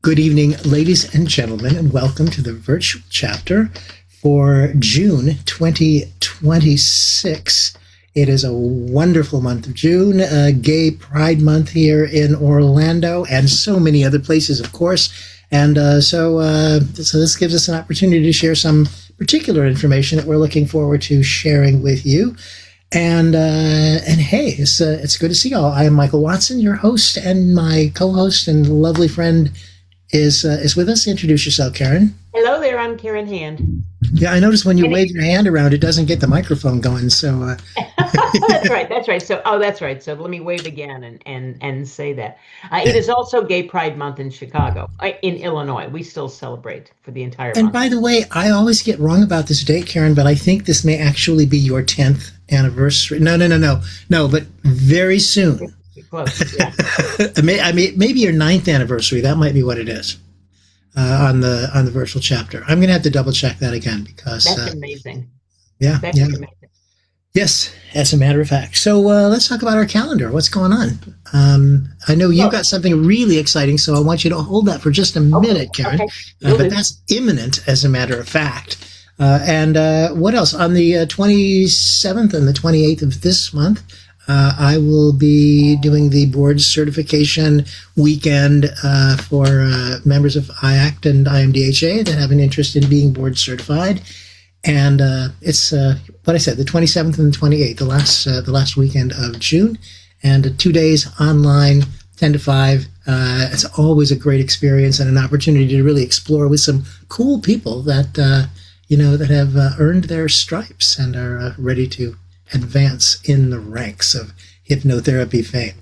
Good evening, ladies and gentlemen, and welcome to the virtual chapter for June 2026. It is a wonderful month of June, Gay Pride Month here in Orlando, and so many other places, of course. And so this gives us an opportunity to share some particular information that we're looking forward to sharing with you. And hey, it's good to see you all. I am Michael Watson, your host, and my co-host and lovely friend is with us. Introduce yourself, Karen. Hello there, I'm Karen Hand. Yeah, I noticed when you wave your hand around, it doesn't get the microphone going. So that's right. So that's right. So let me wave again and say that it is also Gay Pride Month in Chicago, in Illinois. We still celebrate for the entire month. And by the way, I always get wrong about this date, Karen, but I think this may actually be your 10th anniversary. No, but very soon. Close, yeah. Maybe your 9th anniversary. That might be what it is on the virtual chapter. I'm going to have to double check that again because that's amazing. Yeah, that's amazing. Yes, as a matter of fact. So let's talk about our calendar. What's going on? I know you've got something really exciting, so I want you to hold that for just a minute, Karen. Okay. But that's imminent, as a matter of fact. And what else? On the 27th and the 28th of this month, I will be doing the board certification weekend for members of IACT and IMDHA that have an interest in being board certified. And it's what I said, the 27th and the 28th, the last weekend of June, and 2 days online, 10 to 5. It's always a great experience and an opportunity to really explore with some cool people that that have earned their stripes and are ready to advance in the ranks of hypnotherapy fame.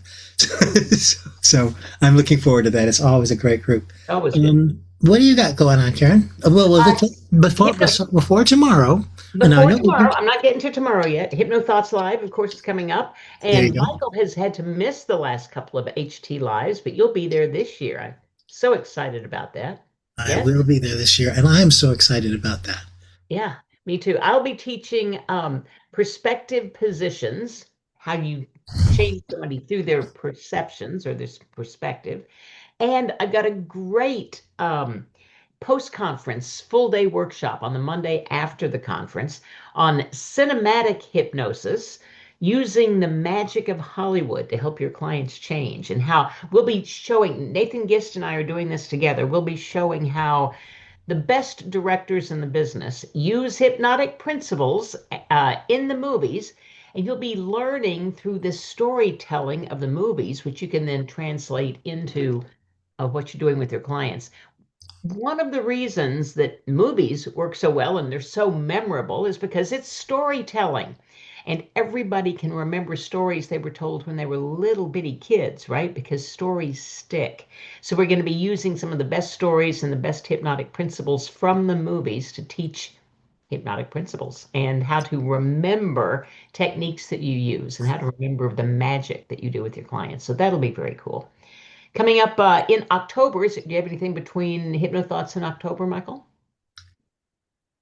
So I'm looking forward to that. It's always a great group. Always good. What do you got going on, Karen? Before tomorrow. I'm not getting to tomorrow yet. Hypno Thoughts Live, of course, is coming up. And Michael has had to miss the last couple of HT Lives, but you'll be there this year. I'm so excited about that. I will be there this year, and I'm so excited about that. Yeah, me too. I'll be teaching perspective positions, how you change somebody through their perceptions or this perspective. And I've got a great post-conference full-day workshop on the Monday after the conference on cinematic hypnosis, using the magic of Hollywood to help your clients change, and how we'll be showing, Nathan Gist and I are doing this together, we'll be showing how the best directors in the business use hypnotic principles in the movies, and you'll be learning through the storytelling of the movies, which you can then translate into what you're doing with your clients. One of the reasons that movies work so well and they're so memorable is because it's storytelling. And everybody can remember stories they were told when they were little bitty kids, right? Because stories stick. So we're going to be using some of the best stories and the best hypnotic principles from the movies to teach hypnotic principles and how to remember techniques that you use and how to remember the magic that you do with your clients. So that'll be very cool. Coming up in October, do you have anything between Hypno Thoughts and October, Michael?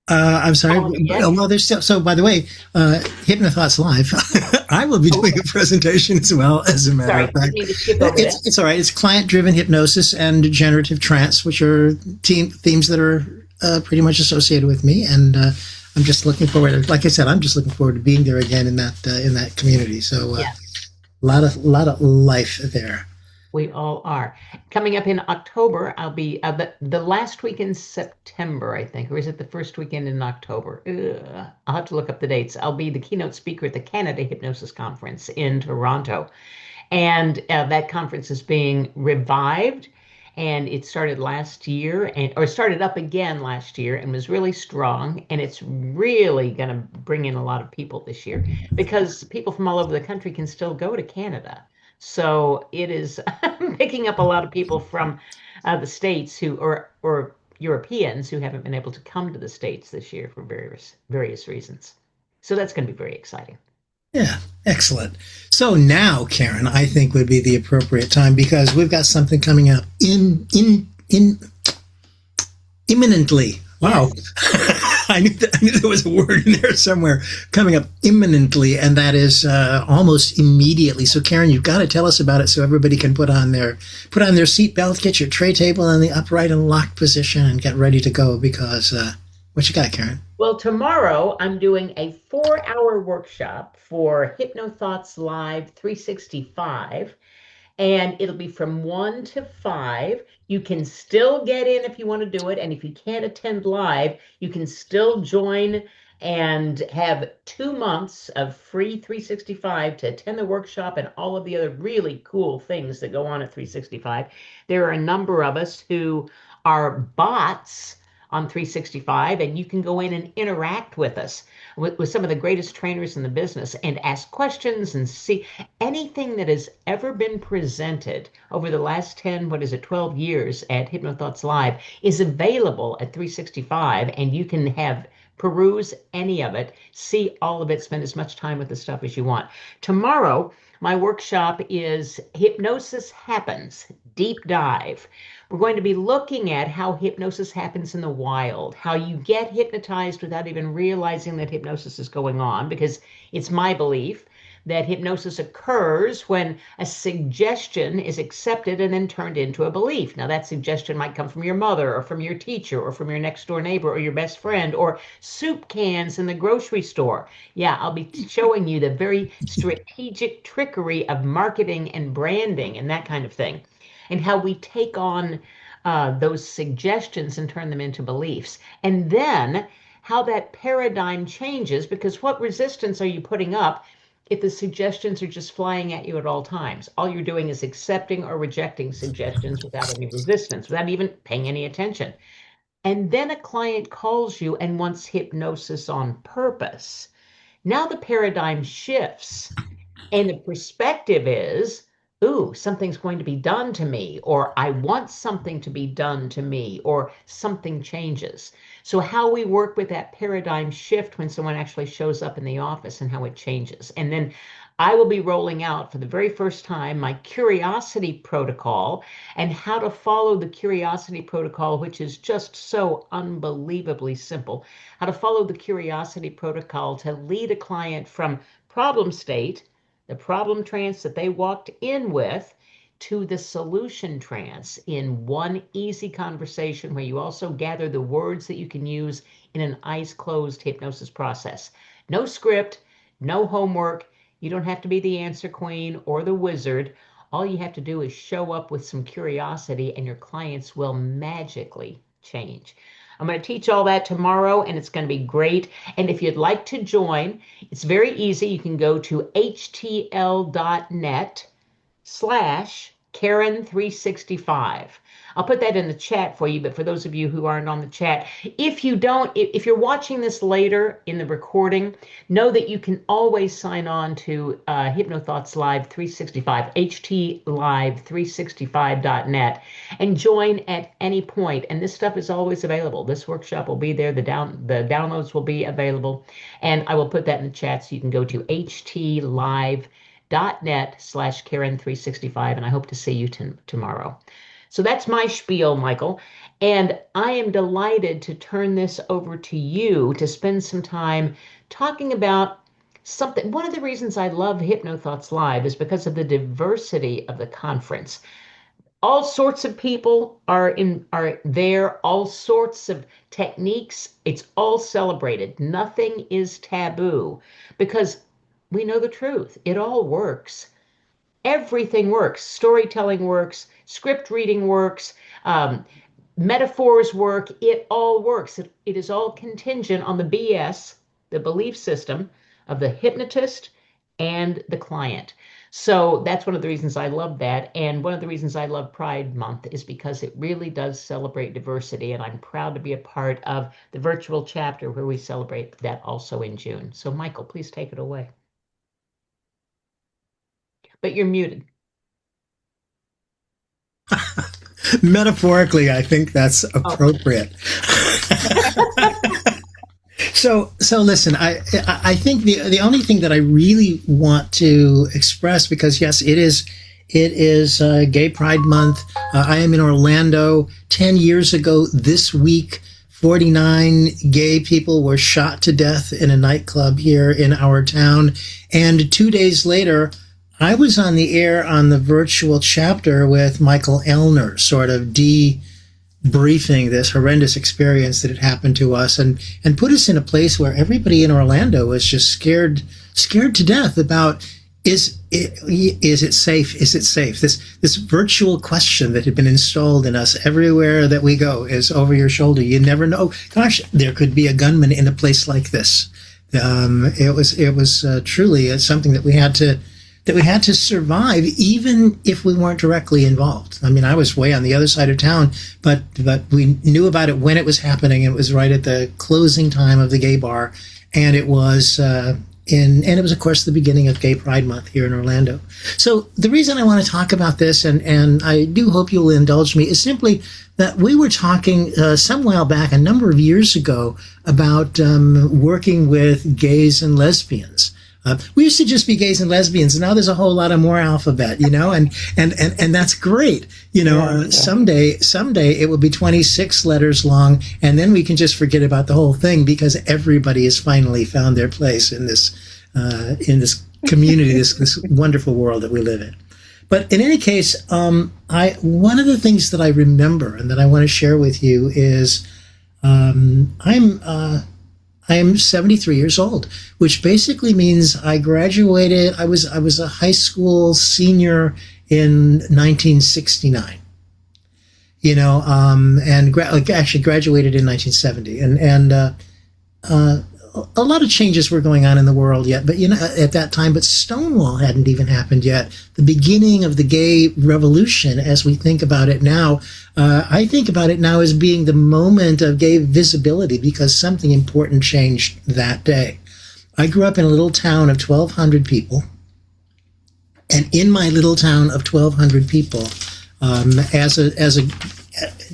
I'm sorry. Well, there's still, so by the way, Hypno Thoughts Live, I will be doing a presentation as well, as a matter of fact. It's all right. It's client-driven hypnosis and generative trance, which are themes that are pretty much associated with me. And I'm just looking forward, like I said, I'm just looking forward to being there again in that community. So a lot of life there. We all are. Coming up in October, I'll be the last week in September, I think, or is it the first weekend in October? I'll have to look up the dates. I'll be the keynote speaker at the Canada Hypnosis Conference in Toronto. And that conference is being revived, and it started last year, or started up again last year, and was really strong. And it's really going to bring in a lot of people this year because people from all over the country can still go to Canada. So it is picking up a lot of people from the States who or Europeans who haven't been able to come to the States this year for various reasons. So that's going to be very exciting. Yeah, excellent. So now, Karen, I think would be the appropriate time because we've got something coming up imminently. Wow. I knew there was a word in there somewhere coming up imminently, and that is almost immediately. So, Karen, you've got to tell us about it so everybody can put on their seatbelt, get your tray table in the upright and locked position, and get ready to go. Because what you got, Karen? Well, tomorrow I'm doing a 4-hour workshop for HypnoThoughts Live 365, and it'll be from 1 to 5. You can still get in if you want to do it, and if you can't attend live, you can still join and have 2 months of free 365 to attend the workshop and all of the other really cool things that go on at 365. There are a number of us who are bots on 365, and you can go in and interact with us with some of the greatest trainers in the business and ask questions and see anything that has ever been presented over the last 12 years at HypnoThoughts Live is available at 365, and you can have peruse any of it, see all of it, spend as much time with the stuff as you want. Tomorrow, my workshop is Hypnosis Happens, Deep Dive. We're going to be looking at how hypnosis happens in the wild, how you get hypnotized without even realizing that hypnosis is going on, because it's my belief that hypnosis occurs when a suggestion is accepted and then turned into a belief. Now, that suggestion might come from your mother or from your teacher or from your next door neighbor or your best friend or soup cans in the grocery store. Yeah, I'll be showing you the very strategic trickery of marketing and branding and that kind of thing, and how we take on those suggestions and turn them into beliefs. And then how that paradigm changes, because what resistance are you putting up if the suggestions are just flying at you at all times? All you're doing is accepting or rejecting suggestions without any resistance, without even paying any attention. And then a client calls you and wants hypnosis on purpose. Now the paradigm shifts, and the perspective is, ooh, something's going to be done to me, or I want something to be done to me, or something changes. So how we work with that paradigm shift when someone actually shows up in the office and how it changes. And then I will be rolling out for the very first time my curiosity protocol and how to follow the curiosity protocol, which is just so unbelievably simple. How to follow the curiosity protocol to lead a client from problem state, the problem trance that they walked in with, to the solution trance in one easy conversation where you also gather the words that you can use in an eyes-closed hypnosis process. No script, no homework. You don't have to be the answer queen or the wizard. All you have to do is show up with some curiosity, and your clients will magically change. I'm going to teach all that tomorrow, and it's going to be great. And if you'd like to join, it's very easy. You can go to htl.net/Karen365. I'll put that in the chat for you, but for those of you who aren't on the chat, if you're watching this later in the recording, know that you can always sign on to HypnoThoughts Live 365, htlive365.net, and join at any point. And this stuff is always available. This workshop will be there. The downloads will be available. And I will put that in the chat so you can go to htlive.net/Karen365. And I hope to see you tomorrow. So that's my spiel, Michael. And I am delighted to turn this over to you to spend some time talking about something. One of the reasons I love HypnoThoughts Live is because of the diversity of the conference. All sorts of people are there, all sorts of techniques. It's all celebrated. Nothing is taboo, because we know the truth. It all works. Everything works. Storytelling works. Script reading works. Metaphors work. It all works. It is all contingent on the BS, the belief system of the hypnotist and the client. So that's one of the reasons I love that. And one of the reasons I love Pride Month is because it really does celebrate diversity. And I'm proud to be a part of the virtual chapter where we celebrate that also in June. So Michael, please take it away. But you're muted. Metaphorically, I think that's appropriate. So listen, I think the only thing that I really want to express, because yes, it is Gay Pride Month. I am in Orlando 10 years ago this week 49 gay people were shot to death in a nightclub here in our town. And 2 days later, I was on the air on the virtual chapter with Michael Elner, sort of debriefing this horrendous experience that had happened to us, and put us in a place where everybody in Orlando was just scared to death about, is it safe? Is it safe? This virtual question that had been installed in us everywhere that we go is over your shoulder. You never know. Gosh, there could be a gunman in a place like this. It was truly something that we had to survive, even if we weren't directly involved. I mean, I was way on the other side of town, but we knew about it when it was happening. It was right at the closing time of the gay bar, and it was it was, of course, the beginning of Gay Pride Month here in Orlando. So the reason I want to talk about this, and I do hope you'll indulge me, is simply that we were talking some while back, a number of years ago, about working with gays and lesbians. We used to just be gays and lesbians, and now there's a whole lot of more alphabet, and that's great. Someday it will be 26 letters long, and then we can just forget about the whole thing because everybody has finally found their place in this community, this wonderful world that we live in. But in any case, one of the things that I remember and that I want to share with you is I am 73 years old, which basically means I graduated. I was a high school senior in 1969. Actually graduated in 1970, and a lot of changes were going on in the world yet, but at that time, but Stonewall hadn't even happened yet. The beginning of the gay revolution, as we think about it now, I think about it now as being the moment of gay visibility because something important changed that day. I grew up in a little town of 1,200 people, and in my little town of 1,200 people, as a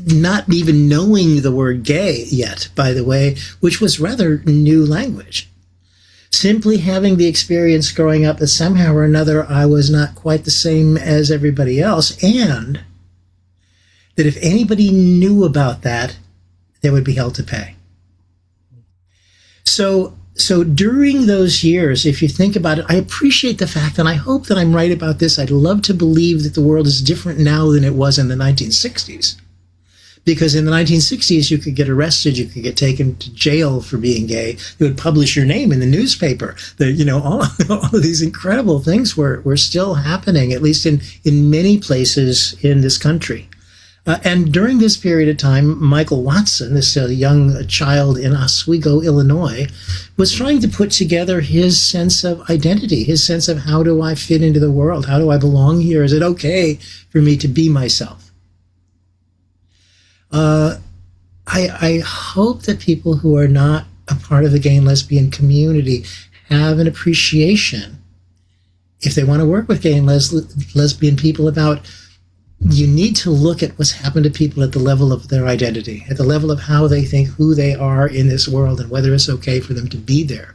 not even knowing the word gay yet, by the way, which was rather new language. Simply having the experience growing up that somehow or another I was not quite the same as everybody else, and that if anybody knew about that, there would be hell to pay. So during those years, if you think about it, I appreciate the fact, and I hope that I'm right about this. I'd love to believe that the world is different now than it was in the 1960s. Because in the 1960s, you could get arrested, you could get taken to jail for being gay. They would publish your name in the newspaper. All of these incredible things were still happening, at least in many places in this country. And during this period of time, Michael Watson, this young child in Oswego, Illinois, was trying to put together his sense of identity, his sense of how do I fit into the world? How do I belong here? Is it okay for me to be myself? I hope that people who are not a part of the gay and lesbian community have an appreciation, if they want to work with gay and lesbian people, about you need to look at what's happened to people at the level of their identity, at the level of how they think, who they are in this world, and whether it's okay for them to be there.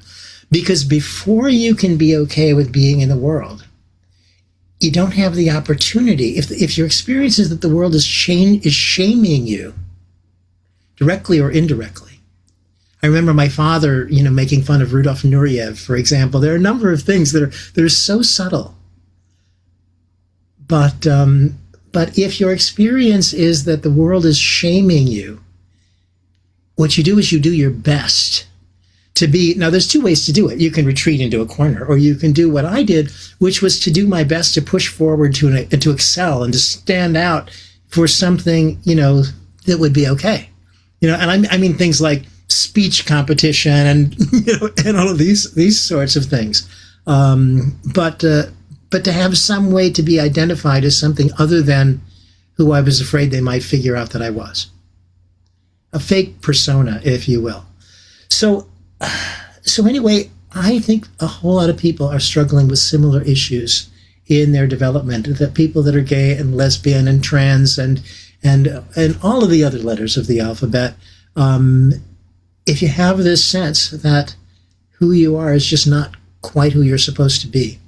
Because before you can be okay with being in the world, you don't have the opportunity. If your experience is that the world is shaming you, directly or indirectly. I remember my father, making fun of Rudolf Nureyev, for example. There are a number of things that are so subtle. But if your experience is that the world is shaming you, what you do is you do your best to be. Now, there's two ways to do it. You can retreat into a corner, or you can do what I did, which was to do my best to push forward to excel and to stand out for something, that would be okay. And I mean things like speech competition and and all of these sorts of things. But to have some way to be identified as something other than who I was afraid they might figure out that I was. A fake persona, if you will. So anyway, I think a whole lot of people are struggling with similar issues in their development. That people that are gay and lesbian and trans and all of the other letters of the alphabet, if you have this sense that who you are is just not quite who you're supposed to be,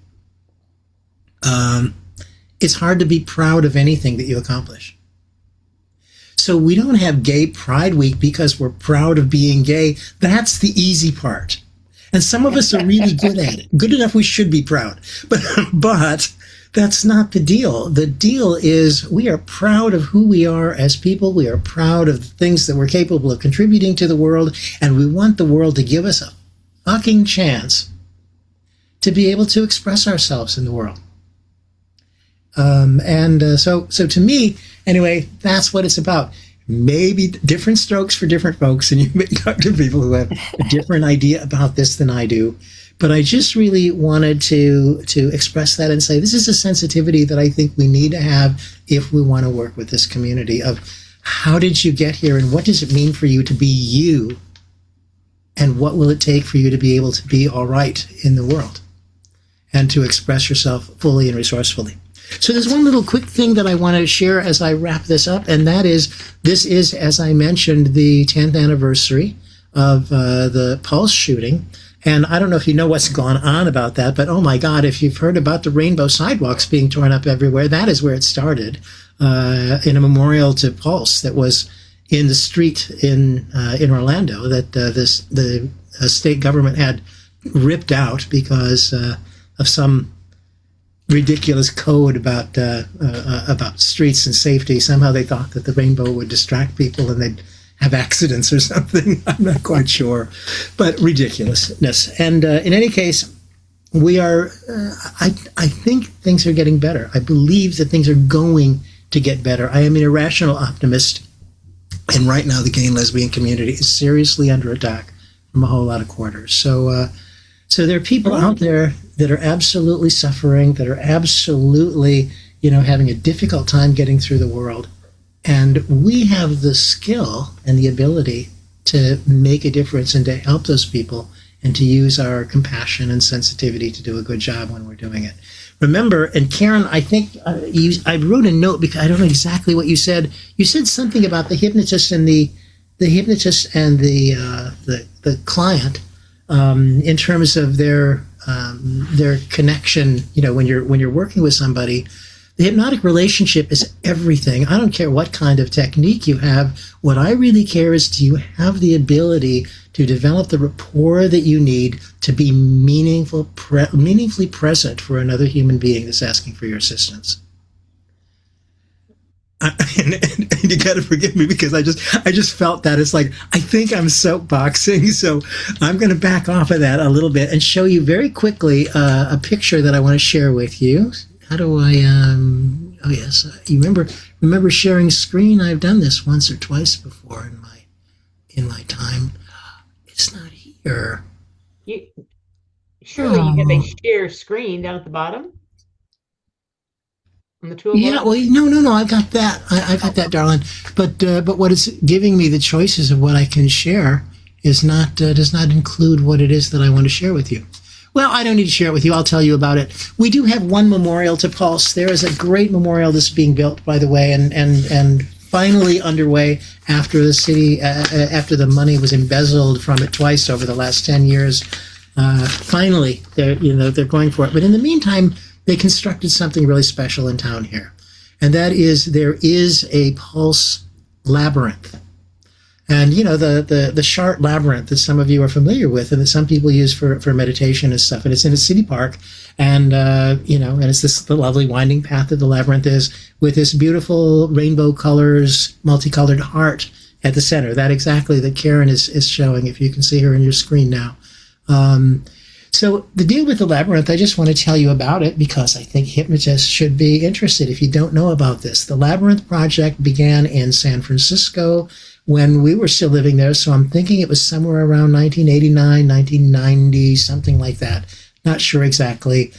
it's hard to be proud of anything that you accomplish. So we don't have Gay Pride Week because we're proud of being gay. That's the easy part. And some of us are really good at it. Good enough we should be proud. But that's not the deal. The deal is we are proud of who we are as people. We are proud of the things that we're capable of contributing to the world. And we want the world to give us a fucking chance to be able to express ourselves in the world. So to me, anyway, that's what it's about. Maybe different strokes for different folks, and you may talk to people who have a different idea about this than I do. But I just really wanted to express that and say this is a sensitivity that I think we need to have if we want to work with this community of how did you get here and what does it mean for you to be you, and what will it take for you to be able to be all right in the world and to express yourself fully and resourcefully. So there's one little quick thing that I want to share as I wrap this up, and that is, this is, as I mentioned, the 10th anniversary of the Pulse shooting. And I don't know if you know what's gone on about that, but oh my God, if you've heard about the rainbow sidewalks being torn up everywhere, that is where it started, in a memorial to Pulse that was in the street in Orlando that the state government had ripped out because of some ridiculous code about streets and safety. Somehow they thought that the rainbow would distract people and they'd have accidents or something. I'm not quite sure, but ridiculousness. And in any case, we are. I think things are getting better. I believe that things are going to get better. I am an irrational optimist, and right now the gay and lesbian community is seriously under attack from a whole lot of quarters. So there are people out there that are absolutely suffering, that are absolutely, having a difficult time getting through the world. And we have the skill and the ability to make a difference and to help those people and to use our compassion and sensitivity to do a good job when we're doing it. Remember, and Karen, I think I wrote a note because I don't know exactly what you said. You said something about the hypnotist and the client. In terms of their connection, when you're working with somebody, the hypnotic relationship is everything. I don't care what kind of technique you have. What I really care is, do you have the ability to develop the rapport that you need to be meaningfully present for another human being that's asking for your assistance? And you got to forgive me because I just felt that it's like, I think I'm soapboxing, so I'm going to back off of that a little bit and show you very quickly a picture that I want to share with you. How do I? Oh yes, you remember sharing screen? I've done this once or twice before in my time. It's not here. Surely you have a share screen down at the bottom. On the toolbar? Yeah, well, no, I've got that. I've got that, darling. But what it's giving me the choices of what I can share does not include what it is that I want to share with you. Well, I don't need to share it with you. I'll tell you about it. We do have one memorial to Pulse. There is a great memorial that's being built, by the way, and finally underway after the city, after the money was embezzled from it twice over the last 10 years. Finally, they're going for it. But in the meantime, they constructed something really special in town here. And that is, there is a Pulse labyrinth. And, the Chart labyrinth that some of you are familiar with and that some people use for meditation and stuff. And it's in a city park. And, and it's the lovely winding path that the labyrinth is with this beautiful rainbow colors, multicolored heart at the center. That exactly that Karen is showing, if you can see her on your screen now. So the deal with the labyrinth, I just want to tell you about it because I think hypnotists should be interested if you don't know about this. The Labyrinth Project began in San Francisco when we were still living there, so I'm thinking it was somewhere around 1989, 1990, something like that. Not sure exactly.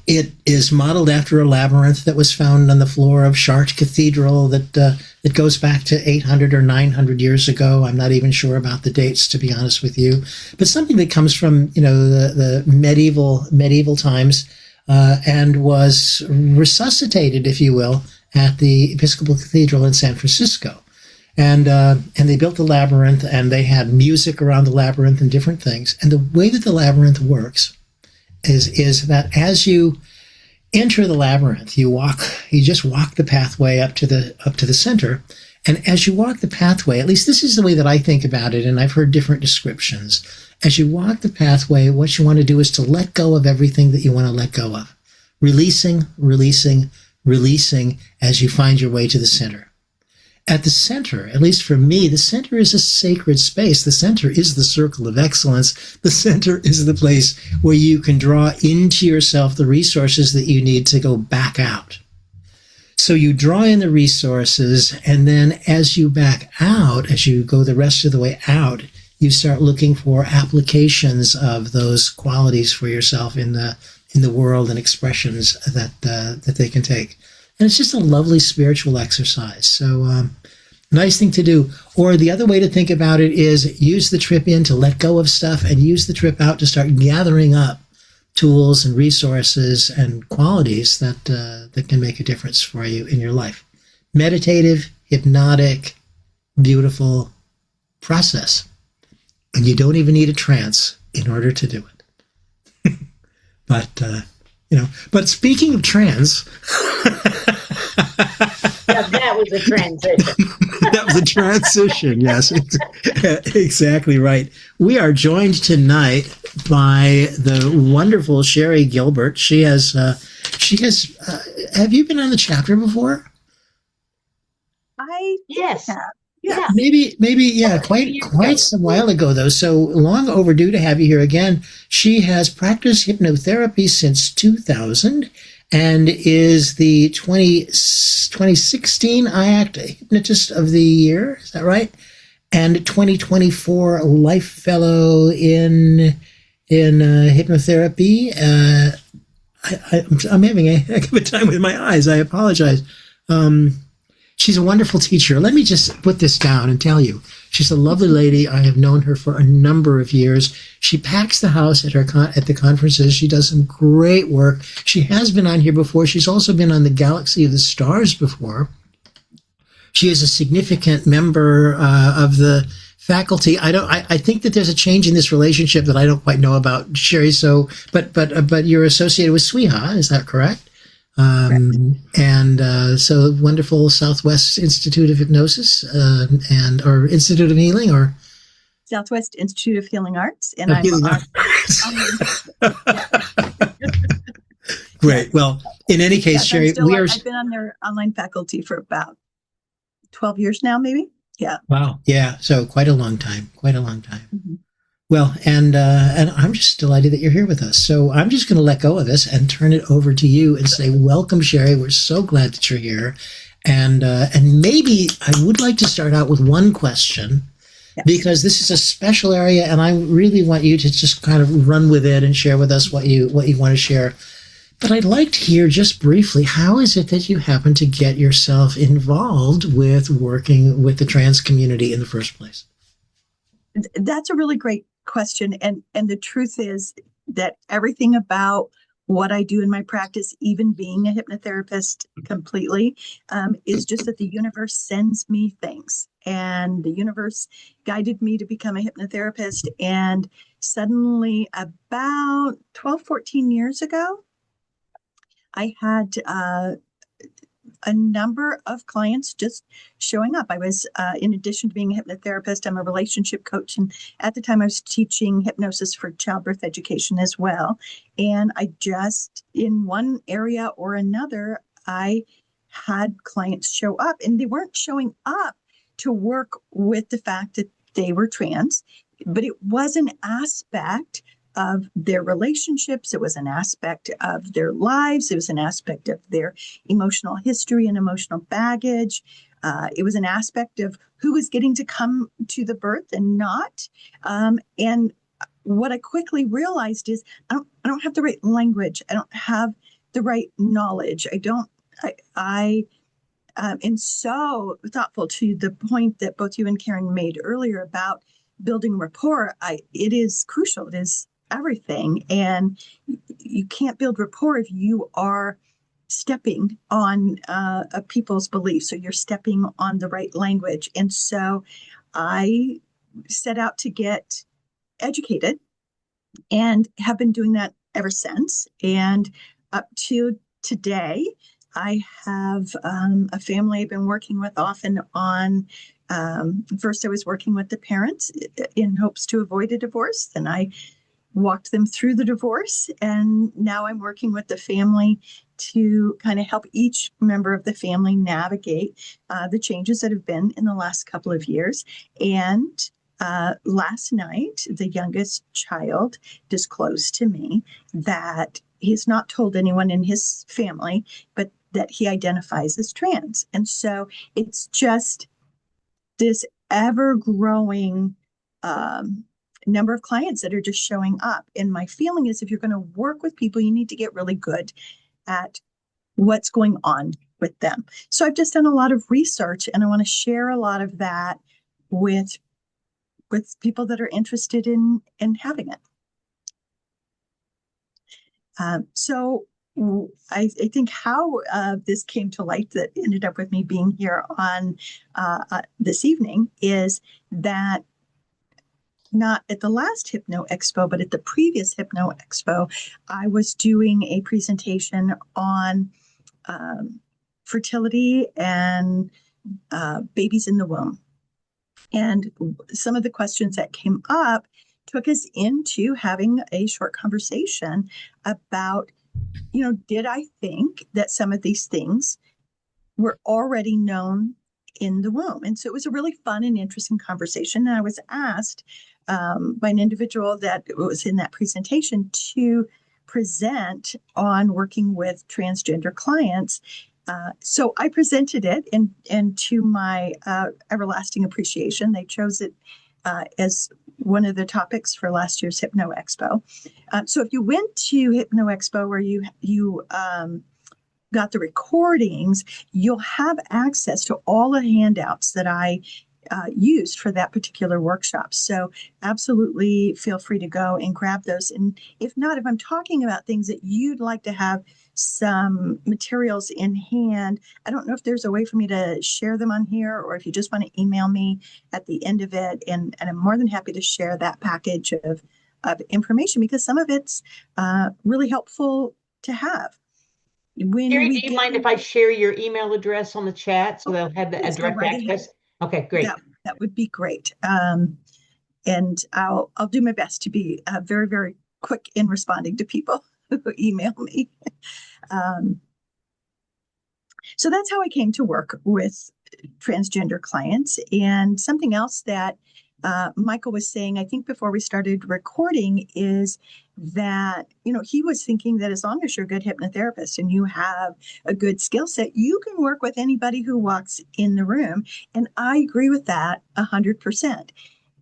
It is modeled after a labyrinth that was found on the floor of Chartres Cathedral that goes back to 800 or 900 years ago. I'm not even sure about the dates, to be honest with you. But something that comes from, the medieval times and was resuscitated, if you will, at the Episcopal Cathedral in San Francisco. And they built the labyrinth, and they had music around the labyrinth and different things. And the way that the labyrinth works is that as you enter the labyrinth. You just walk the pathway up to the center. And as you walk the pathway, at least this is the way that I think about it, and I've heard different descriptions. As you walk the pathway, what you want to do is to let go of everything that you want to let go of. Releasing, releasing, releasing as you find your way to the center. At the center, at least for me, the center is a sacred space. The center is the circle of excellence. The center is the place where you can draw into yourself the resources that you need to go back out. So you draw in the resources, and then as you back out, as you go the rest of the way out, you start looking for applications of those qualities for yourself in the world and expressions that they can take. And it's just a lovely spiritual exercise. So nice thing to do. Or the other way to think about it is use the trip in to let go of stuff and use the trip out to start gathering up tools and resources and qualities that can make a difference for you in your life. Meditative, hypnotic, beautiful process. And you don't even need a trance in order to do it. But speaking of trance, Yeah, that was a transition. that was a transition. Yes, exactly right. We are joined tonight by the wonderful Sherry Gilbert. She has. Have you been on the chapter before? I Yes. have. Yeah. Maybe, yeah, quite some while ago, though. So long overdue to have you here again. She has practiced hypnotherapy since 2000 and is the 2016 IACT Hypnotist of the Year. Is that right? And 2024 Life Fellow in hypnotherapy. I'm having a heck of a time with my eyes. I apologize. She's a wonderful teacher. Let me just put this down and tell you. She's a lovely lady. I have known her for a number of years. She packs the house at the conferences. She does some great work. She has been on here before. She's also been on the Galaxy of the Stars before. She is a significant member of the faculty. I think that there's a change in this relationship that I don't quite know about, Sherry. So, but you're associated with SWIHA, is that correct? So wonderful Southwest Institute of Hypnosis or Institute of Healing or Southwest Institute of Healing Arts, and of I'm Healing Great. Well, in any case, Sherry, I've been on their online faculty for about 12 years now, maybe. Yeah. Wow. Yeah. So quite a long time. Mm-hmm. Well, and I'm just delighted that you're here with us. So I'm just going to let go of this and turn it over to you and say, welcome, Sherry. We're so glad that you're here. And maybe I would like to start out with one question, because this is a special area, and I really want you to just kind of run with it and share with us what you want to share. But I'd like to hear just briefly, how is it that you happen to get yourself involved with working with the trans community in the first place? That's a really great question. And the truth is that everything about what I do in my practice, even being a hypnotherapist completely, is just that the universe sends me things. And the universe guided me to become a hypnotherapist. And suddenly, about 12, 14 years ago, I had a number of clients just showing up. I was, in addition to being a hypnotherapist, I'm a relationship coach. And at the time I was teaching hypnosis for childbirth education as well. And I just, in one area or another, I had clients show up, and they weren't showing up to work with the fact that they were trans, but it was an aspect of their relationships. It was an aspect of their lives. It was an aspect of their emotional history and emotional baggage. It was an aspect of who was getting to come to the birth and not. And what I quickly realized is I don't have the right language. I don't have the right knowledge. I am so thoughtful to the point that both you and Karen made earlier about building rapport. It is crucial. It is everything. And you can't build rapport if you are stepping on people's beliefs, or you're stepping on the right language. And so I set out to get educated and have been doing that ever since. And up to today, I have a family I've been working with off and on. First, I was working with the parents in hopes to avoid a divorce. Then I walked them through the divorce. And now I'm working with the family to kind of help each member of the family navigate the changes that have been in the last couple of years. And last night, the youngest child disclosed to me that he's not told anyone in his family, but that he identifies as trans. And so it's just this ever-growing number of clients that are just showing up. And my feeling is if you're going to work with people, you need to get really good at what's going on with them. So I've just done a lot of research, and I want to share a lot of that with people that are interested in having it. So I think how this came to light that ended up with me being here on this evening is that not at the last Hypno Expo, but at the previous Hypno Expo, I was doing a presentation on fertility and babies in the womb. And some of the questions that came up took us into having a short conversation about, did I think that some of these things were already known in the womb? And so it was a really fun and interesting conversation. And I was asked by an individual that was in that presentation to present on working with transgender clients. So I presented it, and to my everlasting appreciation, they chose it as one of the topics for last year's Hypno Expo. So if you went to Hypno Expo where you got the recordings, you'll have access to all the handouts that I used for that particular workshop. So absolutely feel free to go and grab those. And if not, if I'm talking about things that you'd like to have some materials in hand, I don't know if there's a way for me to share them on here, or if you just want to email me at the end of it. And I'm more than happy to share that package of information, because some of it's really helpful to have. Sherry, do you mind if I share your email address on the chat so they'll have the direct access? Okay, great. That would be great. And I'll do my best to be very, very quick in responding to people who email me. So that's how I came to work with transgender clients. And something else that Michael was saying, I think before we started recording, is that, he was thinking that as long as you're a good hypnotherapist and you have a good skill set, you can work with anybody who walks in the room. And I agree with that 100%.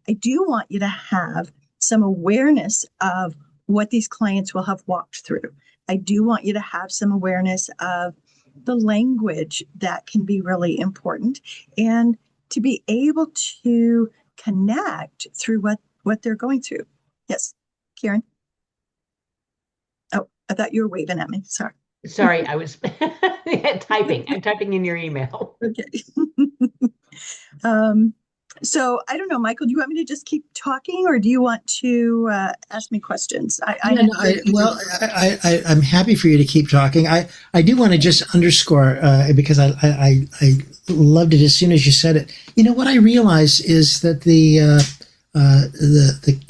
I do want you to have some awareness of what these clients will have walked through. I do want you to have some awareness of the language that can be really important, and to be able to connect through what they're going through. Yes, Karen? Oh, I thought you were waving at me. Sorry, I was typing. I'm typing in your email. Okay. So I don't know, Michael, do you want me to just keep talking, or do you want to ask me questions? I'm happy for you to keep talking. I do want to just underscore, because I loved it as soon as you said it. What I realize is that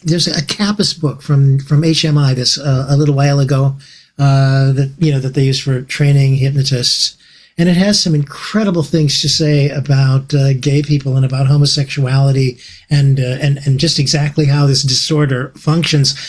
there's a CAPAS book from HMI this a little while ago that they use for training hypnotists. And it has some incredible things to say about gay people and about homosexuality and just exactly how this disorder functions.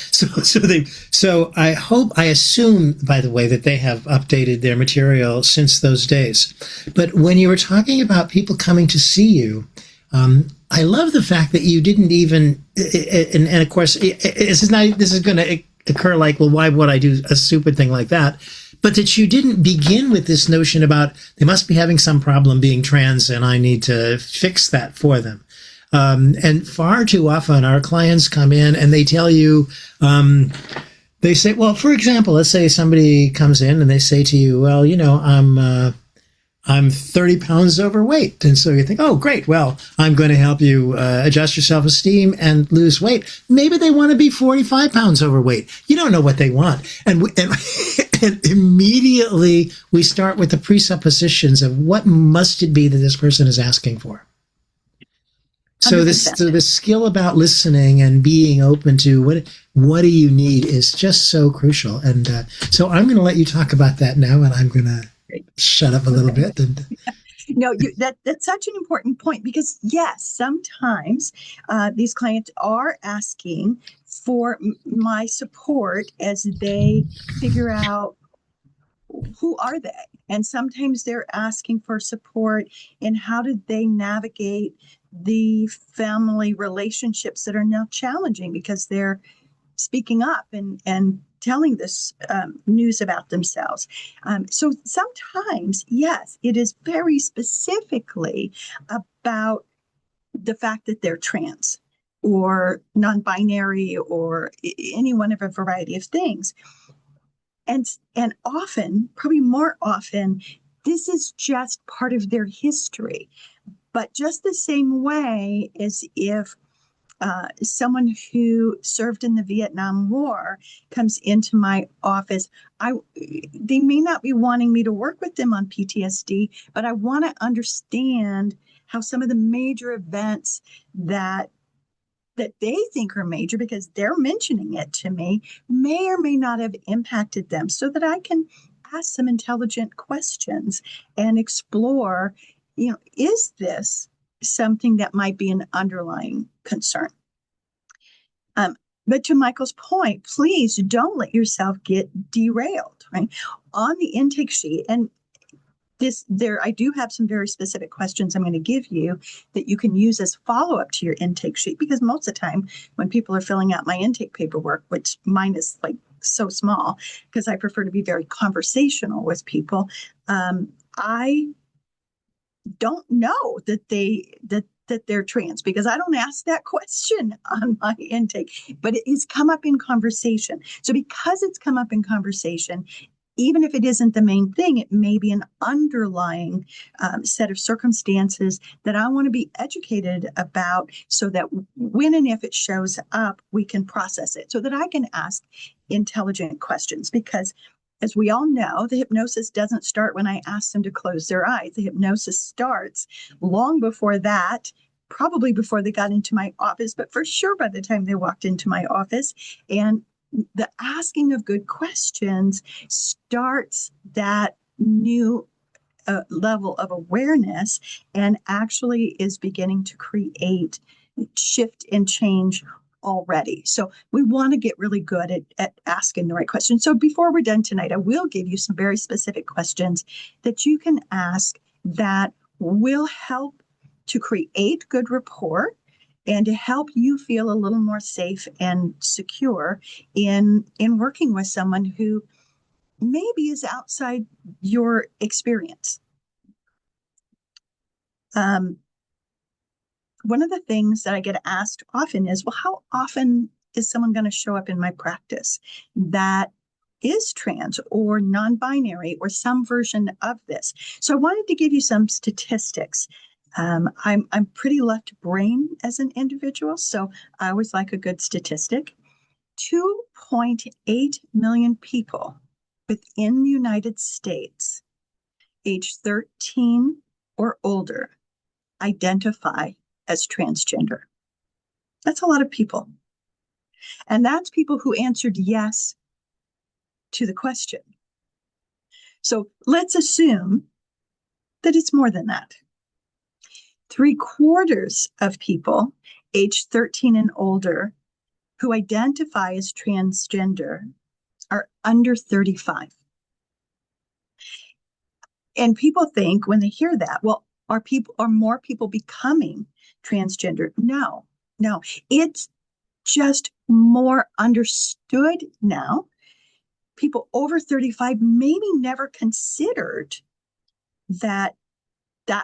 So I assume, by the way, that they have updated their material since those days. But when you were talking about people coming to see you, I love the fact that you didn't even, and of course, this is going to occur like, well, why would I do a stupid thing like that? But that you didn't begin with this notion about they must be having some problem being trans and I need to fix that for them. And far too often our clients come in and they tell you, they say, well, for example, let's say somebody comes in and they say to you, well, I'm 30 pounds overweight. And so you think, oh, great. Well, I'm going to help you adjust your self-esteem and lose weight. Maybe they want to be 45 pounds overweight. You don't know what they want. And And immediately we start with the presuppositions of what must it be that this person is asking for. So 100%. the skill about listening and being open to what do you need is just so crucial. And so I'm going to let you talk about that now, and I'm going to shut up a little bit. And No, that's such an important point, because yes, sometimes these clients are asking for my support as they figure out who are they, and sometimes they're asking for support in how did they navigate the family relationships that are now challenging because they're speaking up and telling this news about themselves. So sometimes, yes, it is very specifically about the fact that they're trans or non-binary or any one of a variety of things. And often, probably more often, this is just part of their history. But just the same way as if someone who served in the Vietnam War comes into my office, they may not be wanting me to work with them on PTSD, but I want to understand how some of the major events that they think are major, because they're mentioning it to me, may or may not have impacted them, so that I can ask some intelligent questions and explore, is this something that might be an underlying concern? But to Michael's point, please don't let yourself get derailed, right? On the intake sheet, and I do have some very specific questions I'm going to give you that you can use as follow-up to your intake sheet, because most of the time when people are filling out my intake paperwork, which mine is like so small because I prefer to be very conversational with people, I don't know that they're trans, because I don't ask that question on my intake, but it has come up in conversation. So because it's come up in conversation, even if it isn't the main thing, it may be an underlying set of circumstances that I want to be educated about, so that when and if it shows up, we can process it, so that I can ask intelligent questions. Because as we all know, the hypnosis doesn't start when I ask them to close their eyes. The hypnosis starts long before that, probably before they got into my office, but for sure by the time they walked into my office. And the asking of good questions starts that new level of awareness, and actually is beginning to create shift and change already. So we want to get really good at asking the right questions. So before we're done tonight, I will give you some very specific questions that you can ask that will help to create good rapport and to help you feel a little more safe and secure in working with someone who maybe is outside your experience. One of the things that I get asked often is, well, how often is someone going to show up in my practice that is trans or non-binary or some version of this? So I wanted to give you some statistics. I'm pretty left brain as an individual, so I always like a good statistic. 2.8 million people within the United States, age 13 or older, identify as transgender. That's a lot of people. And that's people who answered yes to the question. So let's assume that it's more than that. 3/4 of people age 13 and older who identify as transgender are under 35. And people think when they hear that, well, are more people becoming transgender? No. It's just more understood now. People over 35 maybe never considered that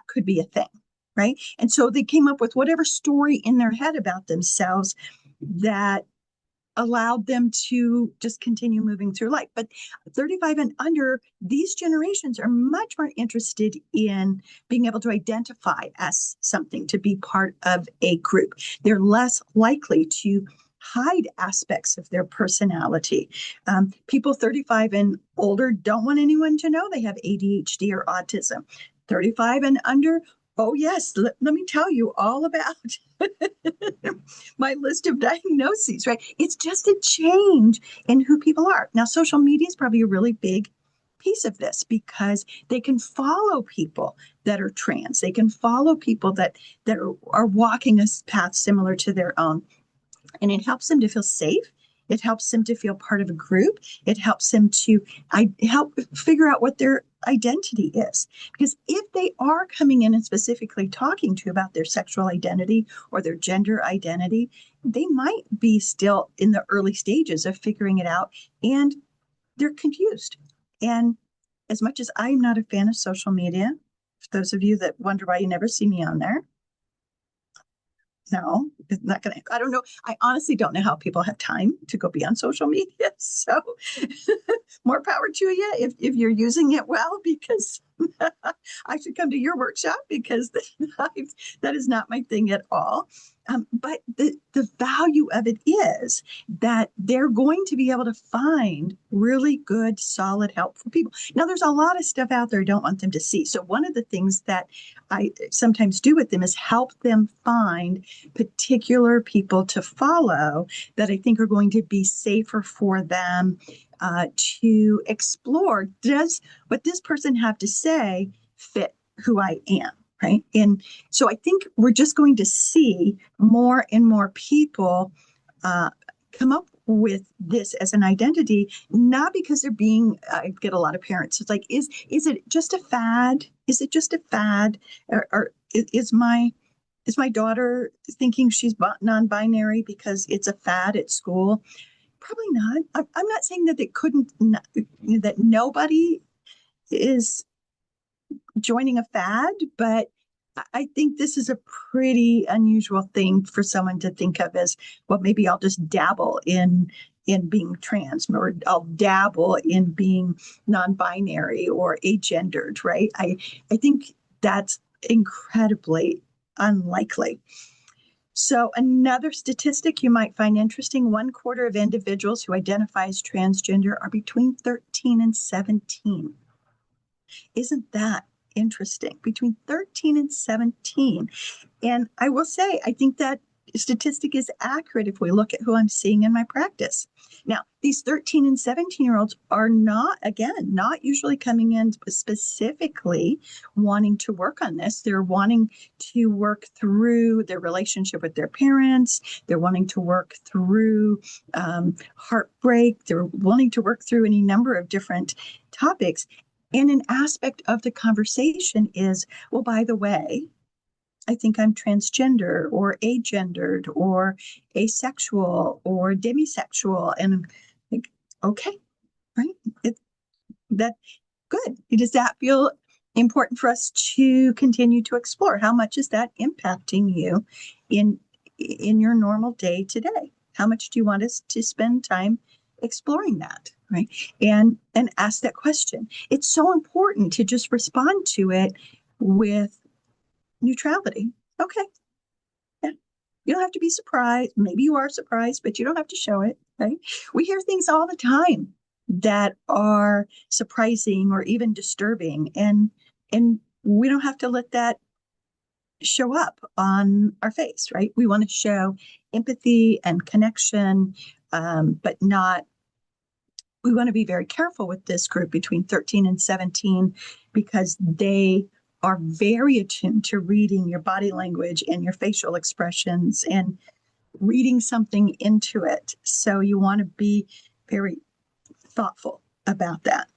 could be a thing, right? And so they came up with whatever story in their head about themselves that allowed them to just continue moving through life. But 35 and under, these generations are much more interested in being able to identify as something, to be part of a group. They're less likely to hide aspects of their personality. People 35 and older don't want anyone to know they have ADHD or autism. 35 and under, oh yes, let me tell you all about my list of diagnoses, right? It's just a change in who people are. Now, social media is probably a really big piece of this because they can follow people that are trans. They can follow people that are walking a path similar to their own. And it helps them to feel safe. It helps them to feel part of a group. It helps them to help figure out what their identity is. Because if they are coming in and specifically talking to you about their sexual identity or their gender identity, they might be still in the early stages of figuring it out, and they're confused. And as much as I'm not a fan of social media, for those of you that wonder why you never see me on there, no, it's not going to. I don't know. I honestly don't know how people have time to go be on social media. So more power to you if you're using it well, because I should come to your workshop, because that is not my thing at all. But the value of it is that they're going to be able to find really good, solid, helpful people. Now, there's a lot of stuff out there I don't want them to see. So one of the things that I sometimes do with them is help them find particular people to follow that I think are going to be safer for them to explore. Does what this person have to say fit who I am? Right. And so I think we're just going to see more and more people come up with this as an identity, not because they're being, I get a lot of parents. It's like, is it just a fad? Is it just a fad? Or is my daughter thinking she's non-binary because it's a fad at school? Probably not. I'm not saying that it couldn't, that nobody is joining a fad, but I think this is a pretty unusual thing for someone to think of as, well, maybe I'll just dabble in being trans, or I'll dabble in being non-binary or agendered, right? I think that's incredibly unlikely. So another statistic you might find interesting: 1/4 of individuals who identify as transgender are between 13 and 17. Isn't that interesting? Between 13 and 17. And I will say, I think that statistic is accurate if we look at who I'm seeing in my practice. Now, these 13 and 17-year-olds are not usually coming in specifically wanting to work on this. They're wanting to work through their relationship with their parents. They're wanting to work through heartbreak. They're wanting to work through any number of different topics. And an aspect of the conversation is, well, by the way, I think I'm transgender or agendered or asexual or demisexual. And I'm like, okay, right? That good. Does that feel important for us to continue to explore? How much is that impacting you in your normal day to day? How much do you want us to spend time exploring that, right? And ask that question. It's so important to just respond to it with neutrality. Okay. Yeah. You don't have to be surprised. Maybe you are surprised, but you don't have to show it, right? We hear things all the time that are surprising or even disturbing, and we don't have to let that show up on our face, right? We want to show empathy and connection, but not. We want to be very careful with this group between 13 and 17, because they are very attuned to reading your body language and your facial expressions and reading something into it. So you want to be very thoughtful about that.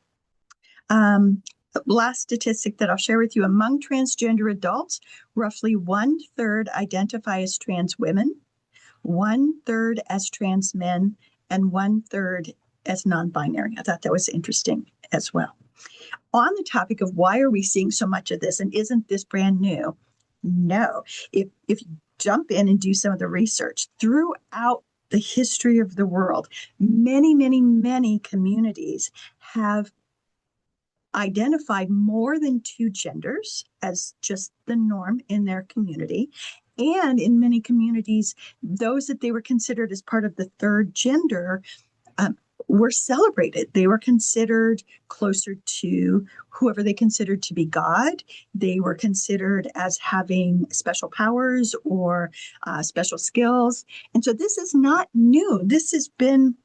Last statistic that I'll share with you: among transgender adults, roughly 1/3 identify as trans women, 1/3 as trans men, and 1/3 as non-binary. I thought that was interesting as well. On the topic of why are we seeing so much of this, and isn't this brand new? No. If you jump in and do some of the research throughout the history of the world, many communities have identified more than two genders as just the norm in their community. And in many communities, those that they were considered as part of the third gender um, were celebrated. They were considered closer to whoever they considered to be God. They were considered as having special powers or special skills. And so this is not new. This has been,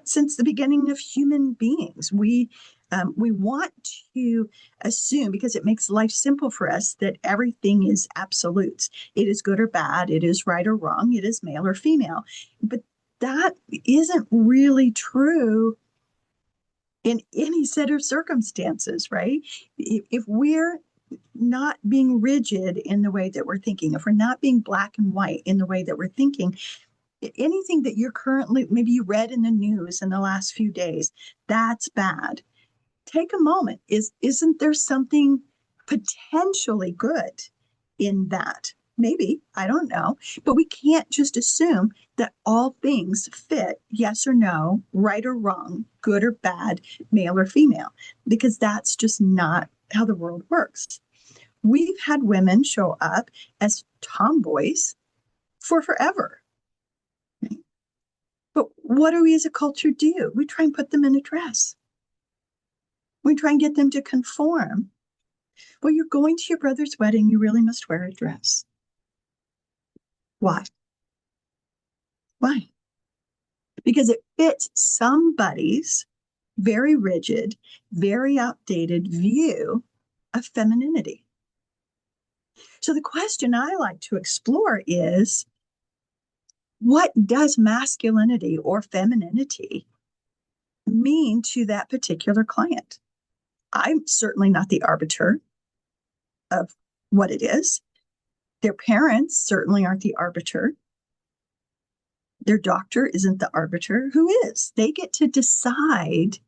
since the beginning of human beings. We want to assume, because it makes life simple for us, that everything is absolutes. It is good or bad. It is right or wrong. It is male or female. But that isn't really true in any set of circumstances, right? If we're not being rigid in the way that we're thinking, if we're not being black and white in the way that we're thinking, anything that you're currently, maybe you read in the news in the last few days, that's bad. Take a moment. Isn't there something potentially good in that? Maybe, I don't know, but we can't just assume that all things fit yes or no, right or wrong, good or bad, male or female, because that's just not how the world works. We've had women show up as tomboys for forever. But what do we as a culture do? We try and put them in a dress. We try and get them to conform. Well, you're going to your brother's wedding, you really must wear a dress. Why? Why? Because it fits somebody's very rigid, very outdated view of femininity. So the question I like to explore is, what does masculinity or femininity mean to that particular client? I'm certainly not the arbiter of what it is. Their parents certainly aren't the arbiter. Their doctor isn't the arbiter. Who is? They get to decide.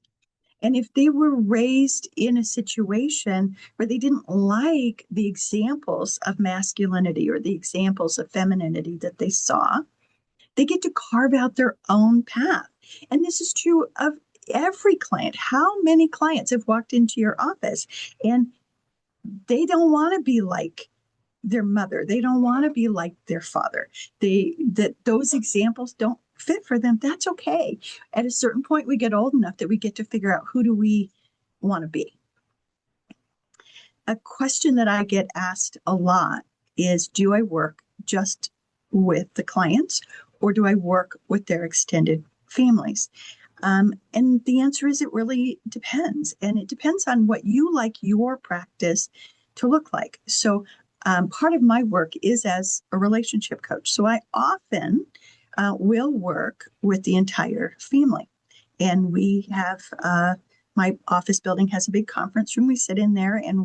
And if they were raised in a situation where they didn't like the examples of masculinity or the examples of femininity that they saw, they get to carve out their own path. And this is true of every client. How many clients have walked into your office and they don't want to be like their mother, they don't want to be like their father, those examples don't fit for them? That's okay. At a certain point, we get old enough that we get to figure out, who do we want to be? A question that I get asked a lot is, do I work just with the clients, or do I work with their extended families? And the answer is, it really depends. And it depends on what you like your practice to look like. So part of my work is as a relationship coach. So I often will work with the entire family. And we have, my office building has a big conference room. We sit in there and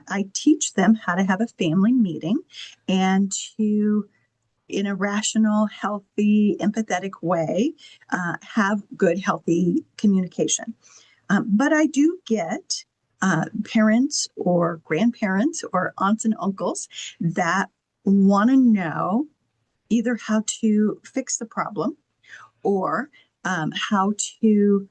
I teach them how to have a family meeting and to, in a rational, healthy, empathetic way, have good, healthy communication. But I do get parents or grandparents or aunts and uncles that want to know either how to fix the problem or how to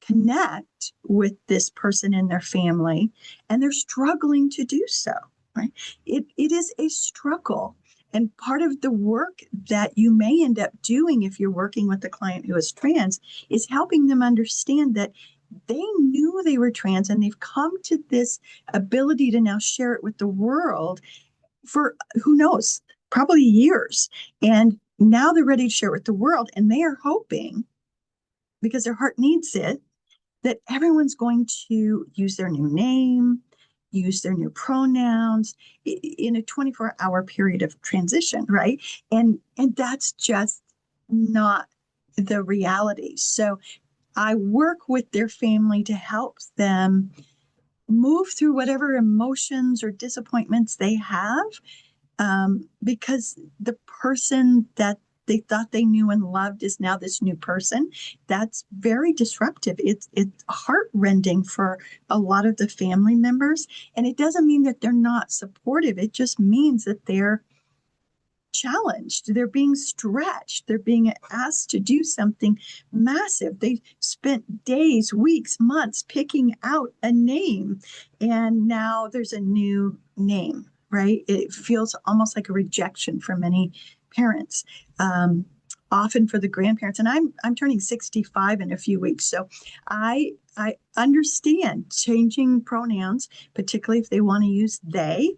connect with this person in their family, and they're struggling to do so, right? It is a struggle. And part of the work that you may end up doing if you're working with a client who is trans is helping them understand that they knew they were trans and they've come to this ability to now share it with the world for, who knows, probably years. And now they're ready to share it with the world. And they are hoping, because their heart needs it, that everyone's going to use their new name, use their new pronouns in a 24-hour period of transition, right? And that's just not the reality. So I work with their family to help them move through whatever emotions or disappointments they have, because the person that they thought they knew and loved is now this new person. That's very disruptive. It's heartrending for a lot of the family members. And it doesn't mean that they're not supportive. It just means that they're challenged. They're being stretched. They're being asked to do something massive. They spent days, weeks, months picking out a name. And now there's a new name, right? It feels almost like a rejection for many parents. Often for the grandparents, and I'm turning 65 in a few weeks, so I understand changing pronouns, particularly if they want to use they.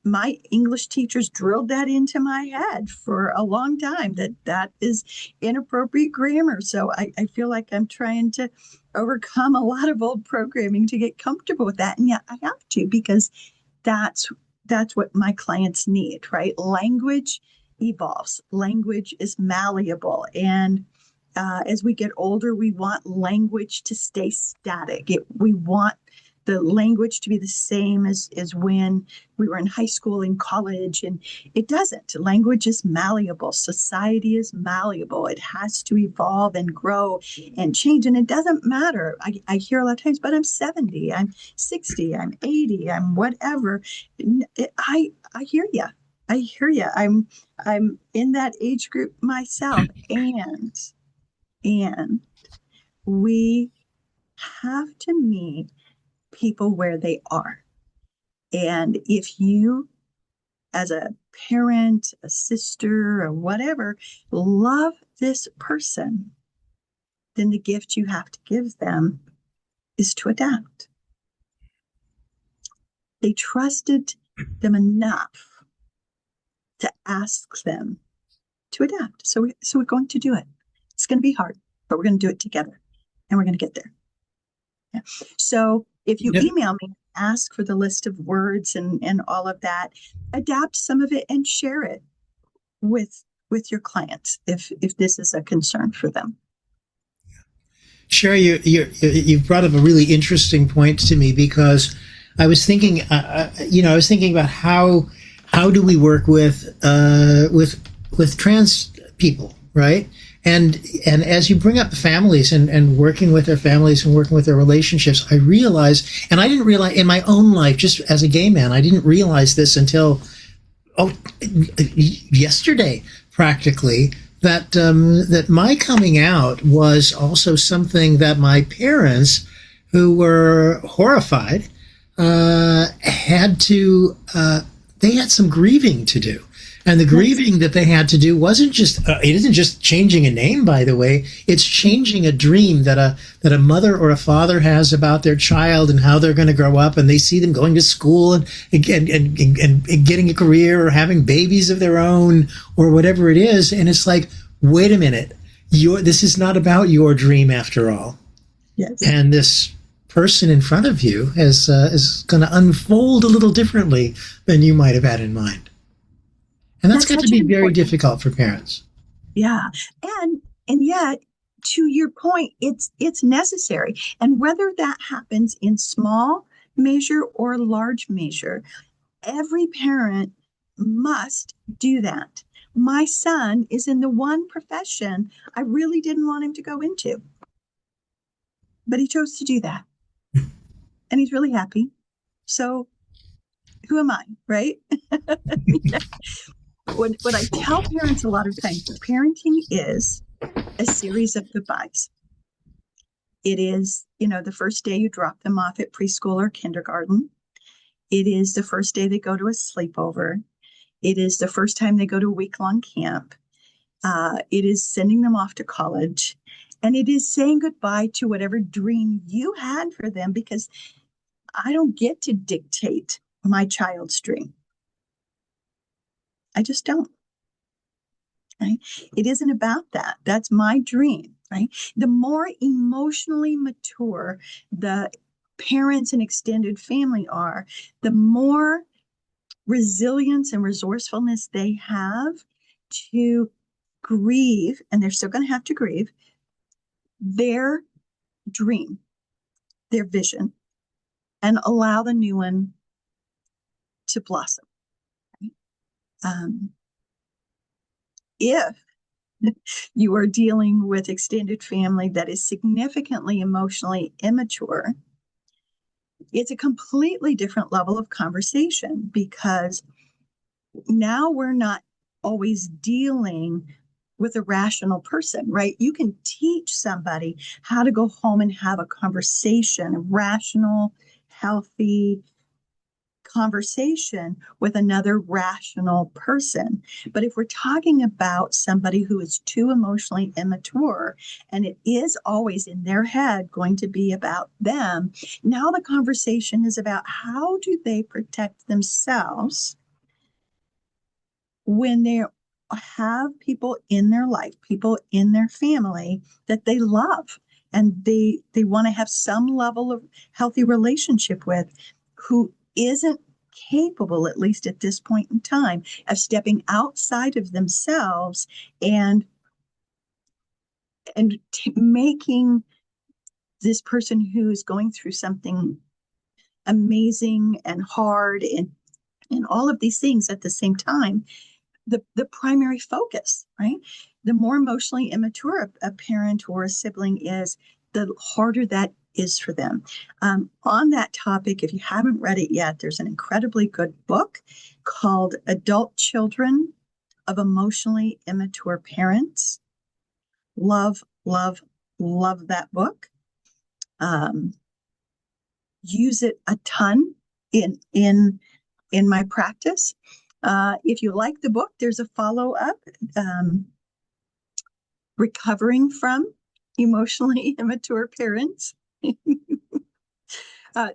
My English teachers drilled that into my head for a long time, that is inappropriate grammar. So I feel like I'm trying to overcome a lot of old programming to get comfortable with that. And yet I have to, because that's what my clients need, right? Language evolves. Language is malleable. And as we get older, we want language to stay static. We want the language to be the same as when we were in high school and college, and it doesn't. Language is malleable. Society is malleable. It has to evolve and grow and change, and it doesn't matter. I hear a lot of times, but I'm 70, I'm 60, I'm 80, I'm whatever. I hear you. I hear you. I'm in that age group myself, and we have to meet people where they are. And if you, as a parent, a sister, or whatever, love this person, then the gift you have to give them is to adapt. They trusted them enough to ask them to adapt. So we're going to do it. It's going to be hard, but we're going to do it together, and we're going to get there. Yeah. So if you email me, ask for the list of words and all of that, adapt some of it and share it with your clients if this is a concern for them. Sherry, you've brought up a really interesting point to me, because I was thinking, I was thinking about how do we work with trans people, right? And as you bring up the families and working with their families and working with their relationships, I realize, and I didn't realize in my own life, just as a gay man, I didn't realize this until yesterday, practically, that my coming out was also something that my parents, who were horrified, had some grieving to do. And the grieving that they had to do wasn't just, it isn't just changing a name, by the way. It's changing a dream that a mother or a father has about their child and how they're going to grow up. And they see them going to school and getting a career or having babies of their own or whatever it is. And it's like, wait a minute, this is not about your dream after all. Yes. And this person in front of you is going to unfold a little differently than you might have had in mind. And that's got to be very difficult for parents. Yeah. And yet, to your point, it's necessary. And whether that happens in small measure or large measure, every parent must do that. My son is in the one profession I really didn't want him to go into, but he chose to do that. And he's really happy. So who am I, right? What I tell parents a lot of times, parenting is a series of goodbyes. It is, the first day you drop them off at preschool or kindergarten. It is the first day they go to a sleepover. It is the first time they go to a week-long camp. It is sending them off to college. And it is saying goodbye to whatever dream you had for them, because I don't get to dictate my child's dream. I just don't. Right? It isn't about that. That's my dream, right? The more emotionally mature the parents and extended family are, the more resilience and resourcefulness they have to grieve, and they're still going to have to grieve, their dream, their vision, and allow the new one to blossom. If you are dealing with extended family that is significantly emotionally immature, it's a completely different level of conversation, because now we're not always dealing with a rational person, right? You can teach somebody how to go home and have a conversation, a rational, healthy conversation with another rational person. But if we're talking about somebody who is too emotionally immature and it is always in their head going to be about them, now the conversation is about how do they protect themselves when they have people in their life, people in their family that they love and they want to have some level of healthy relationship with, who isn't capable, at least at this point in time, of stepping outside of themselves and making this person who is going through something amazing and hard and all of these things at the same time, the primary focus, right? The more emotionally immature a parent or a sibling is, the harder that is for them. On that topic, if you haven't read it yet, there's an incredibly good book called Adult Children of Emotionally Immature Parents. Love, love, love that book. Use it a ton in my practice. If you like the book, there's a follow-up, Recovering from Emotionally Immature Parents.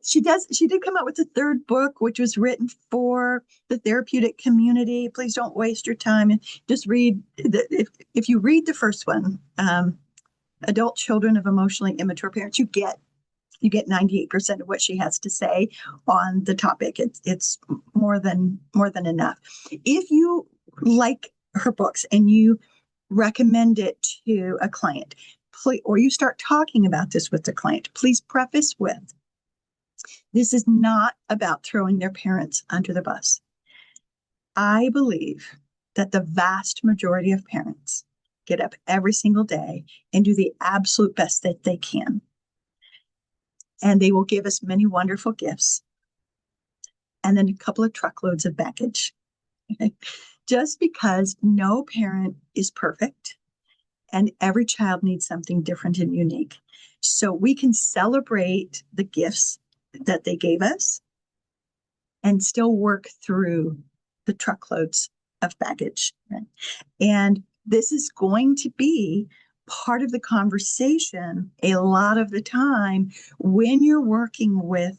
She did come out with a third book, which was written for the therapeutic community. Please don't waste your time and just read if you read the first one, Adult Children of Emotionally Immature Parents, you get 98% of what she has to say on the topic. It's more than enough. If you like her books and you recommend it to a client, please, or you start talking about this with the client, please preface with, this is not about throwing their parents under the bus. I believe that the vast majority of parents get up every single day and do the absolute best that they can. And they will give us many wonderful gifts and then a couple of truckloads of baggage. Just because no parent is perfect and every child needs something different and unique. So we can celebrate the gifts that they gave us and still work through the truckloads of baggage. Right? And this is going to be part of the conversation a lot of the time when you're working with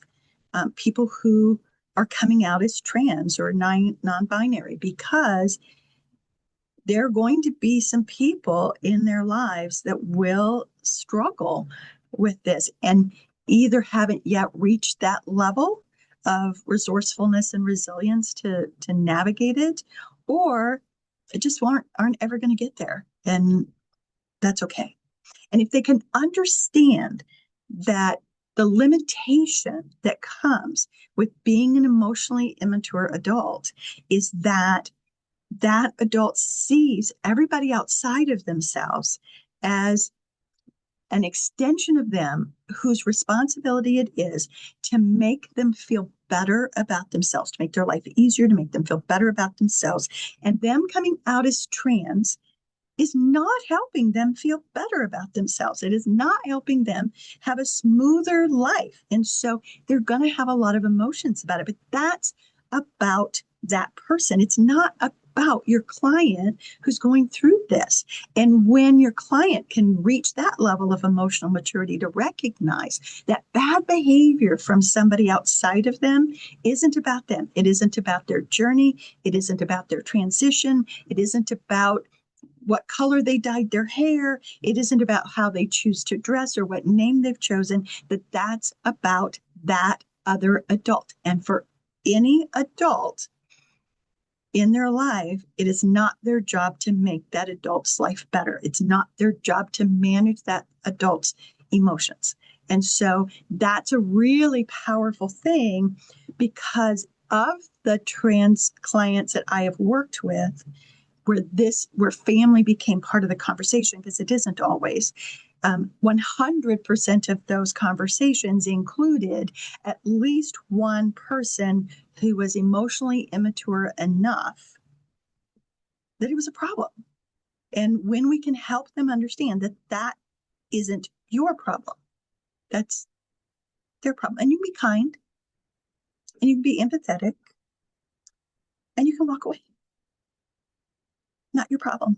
people who are coming out as trans or non-binary, because there are going to be some people in their lives that will struggle with this and either haven't yet reached that level of resourcefulness and resilience to navigate it, or just aren't ever going to get there. And that's okay. And if they can understand that the limitation that comes with being an emotionally immature adult is that adult sees everybody outside of themselves as an extension of them whose responsibility it is to make them feel better about themselves, to make their life easier, to make them feel better about themselves. And them coming out as trans is not helping them feel better about themselves. It is not helping them have a smoother life. And so they're going to have a lot of emotions about it, but that's about that person. It's not about your client who's going through this. And when your client can reach that level of emotional maturity to recognize that bad behavior from somebody outside of them isn't about them. It isn't about their journey. It isn't about their transition. It isn't about what color they dyed their hair. It isn't about how they choose to dress or what name they've chosen, that's about that other adult. And for any adult in their life, it is not their job to make that adult's life better. It's not their job to manage that adult's emotions. And so that's a really powerful thing, because of the trans clients that I have worked with, where family became part of the conversation, because it isn't always. 100% of those conversations included at least one person who was emotionally immature enough that it was a problem. And when we can help them understand that isn't your problem, that's their problem. And you can be kind, and you can be empathetic, and you can walk away. Not your problem.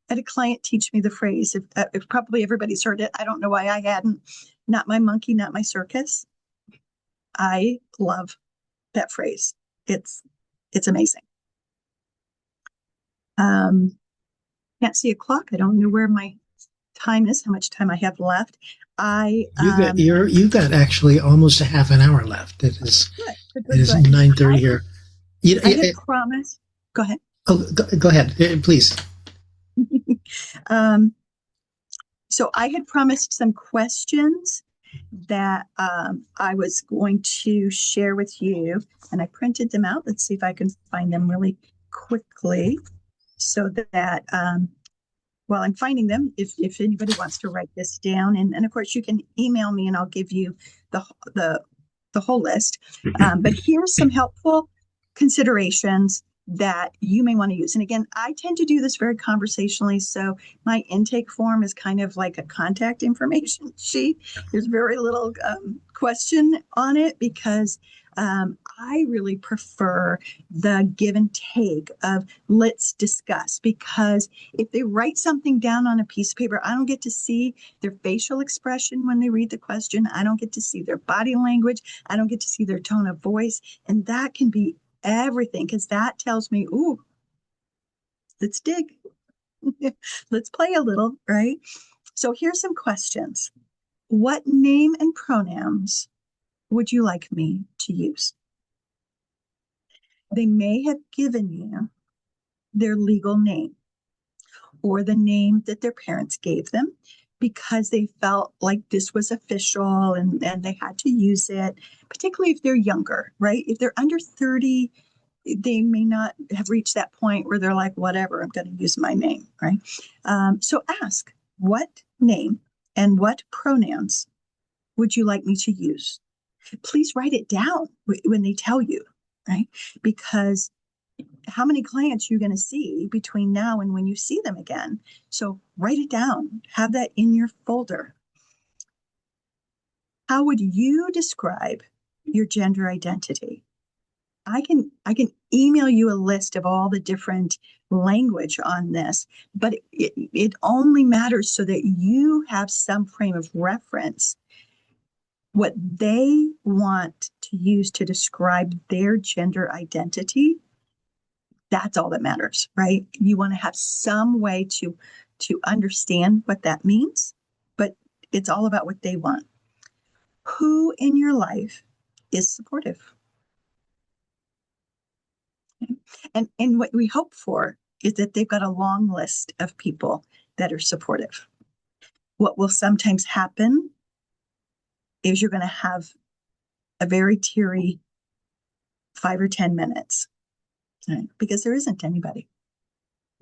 I had a client teach me the phrase, if probably everybody's heard it. I don't know why I hadn't. Not my monkey, not my circus. I love that phrase. It's amazing. Can't see a clock. I don't know where my time is, how much time I have left. You've got actually almost a half an hour left. It is good. 9:30 here. I had promised. Go ahead. Oh, go ahead, please. So I had promised some questions that I was going to share with you, and I printed them out. Let's see if I can find them really quickly, so that while I'm finding them, if anybody wants to write this down, and of course you can email me and I'll give you the whole list. But here's some helpful considerations that you may want to use. And again, I tend to do this very conversationally. So my intake form is kind of like a contact information sheet. There's very little question on it, because I really prefer the give and take of let's discuss. Because if they write something down on a piece of paper, I don't get to see their facial expression when they read the question. I don't get to see their body language. I don't get to see their tone of voice. And that can be everything, because that tells me, ooh, let's dig. Let's play a little, right? So here's some questions. What name and pronouns would you like me to use? They may have given you their legal name or the name that their parents gave them because they felt like this was official and they had to use it, particularly if they're younger, right? If they're under 30, they may not have reached that point where they're like, whatever, I'm going to use my name, right? So ask, what name and what pronouns would you like me to use? Please write it down when they tell you, right? Because how many clients you're going to see between now and when you see them again. So write it down, have that in your folder. How would you describe your gender identity? I can email you a list of all the different language on this, but it only matters so that you have some frame of reference. What they want to use to describe their gender identity, that's all that matters, right? You want to have some way to understand what that means, but it's all about what they want. Who in your life is supportive? Okay. And what we hope for is that they've got a long list of people that are supportive. What will sometimes happen is you're going to have a very teary 5 or 10 minutes, right? Because there isn't anybody.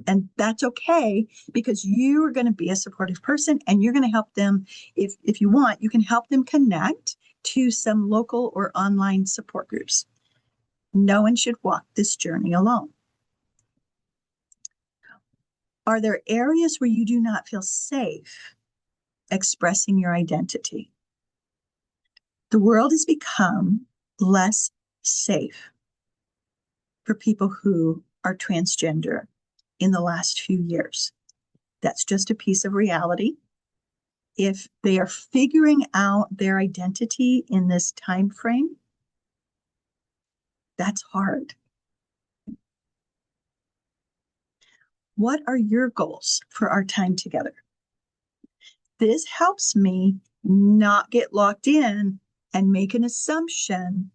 And that's okay, because you are going to be a supportive person and you're going to help them. If you want, you can help them connect to some local or online support groups. No one should walk this journey alone. Are there areas where you do not feel safe expressing your identity? The world has become less safe for people who are transgender in the last few years. That's just a piece of reality. If they are figuring out their identity in this time frame, that's hard. What are your goals for our time together? This helps me not get locked in and make an assumption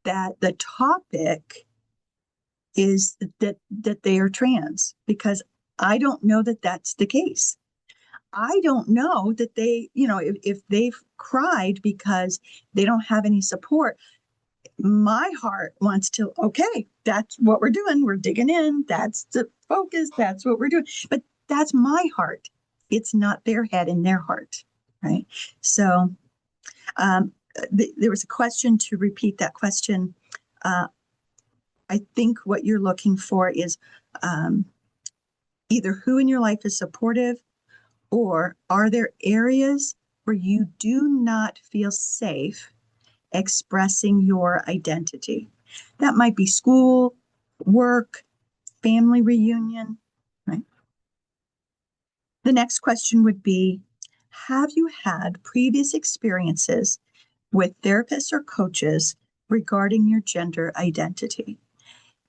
that the topic is that they are trans, because I don't know that that's the case. I don't know that they, if they've cried because they don't have any support, my heart wants to, okay, that's what we're doing. We're digging in. That's the focus. That's what we're doing. But that's my heart. It's not their head and their heart, right? So there was a question to repeat that question. I think what you're looking for is either who in your life is supportive, or are there areas where you do not feel safe expressing your identity. That might be school, work, family reunion, right? The next question would be, have you had previous experiences with therapists or coaches regarding your gender identity?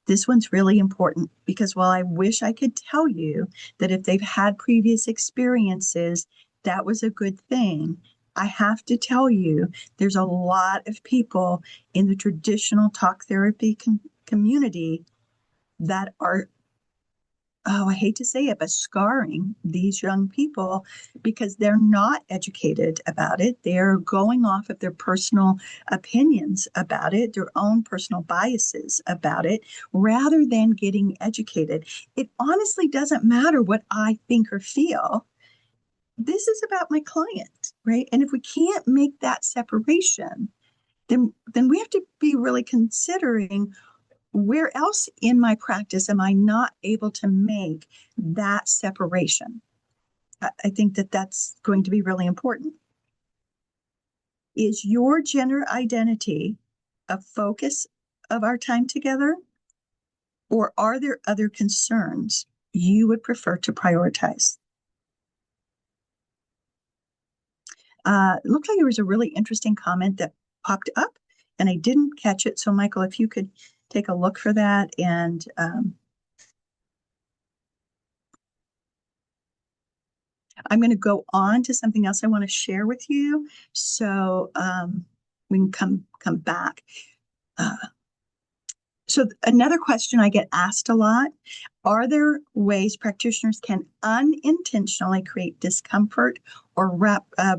This one's really important because while I wish I could tell you that if they've had previous experiences, that was a good thing, I have to tell you there's a lot of people in the traditional talk therapy community that are, oh, I hate to say it, but scarring these young people because they're not educated about it. They're going off of their personal opinions about it, their own personal biases about it, rather than getting educated. It honestly doesn't matter what I think or feel. This is about my client, right? And if we can't make that separation, then we have to be really considering where else in my practice am I not able to make that separation? I think that that's going to be really important. Is your gender identity a focus of our time together? Or are there other concerns you would prefer to prioritize? It looked like there was a really interesting comment that popped up and I didn't catch it. So Michael, if you could take a look for that. And I'm going to go on to something else I want to share with you. So we can come back. So another question I get asked a lot, are there ways practitioners can unintentionally create discomfort or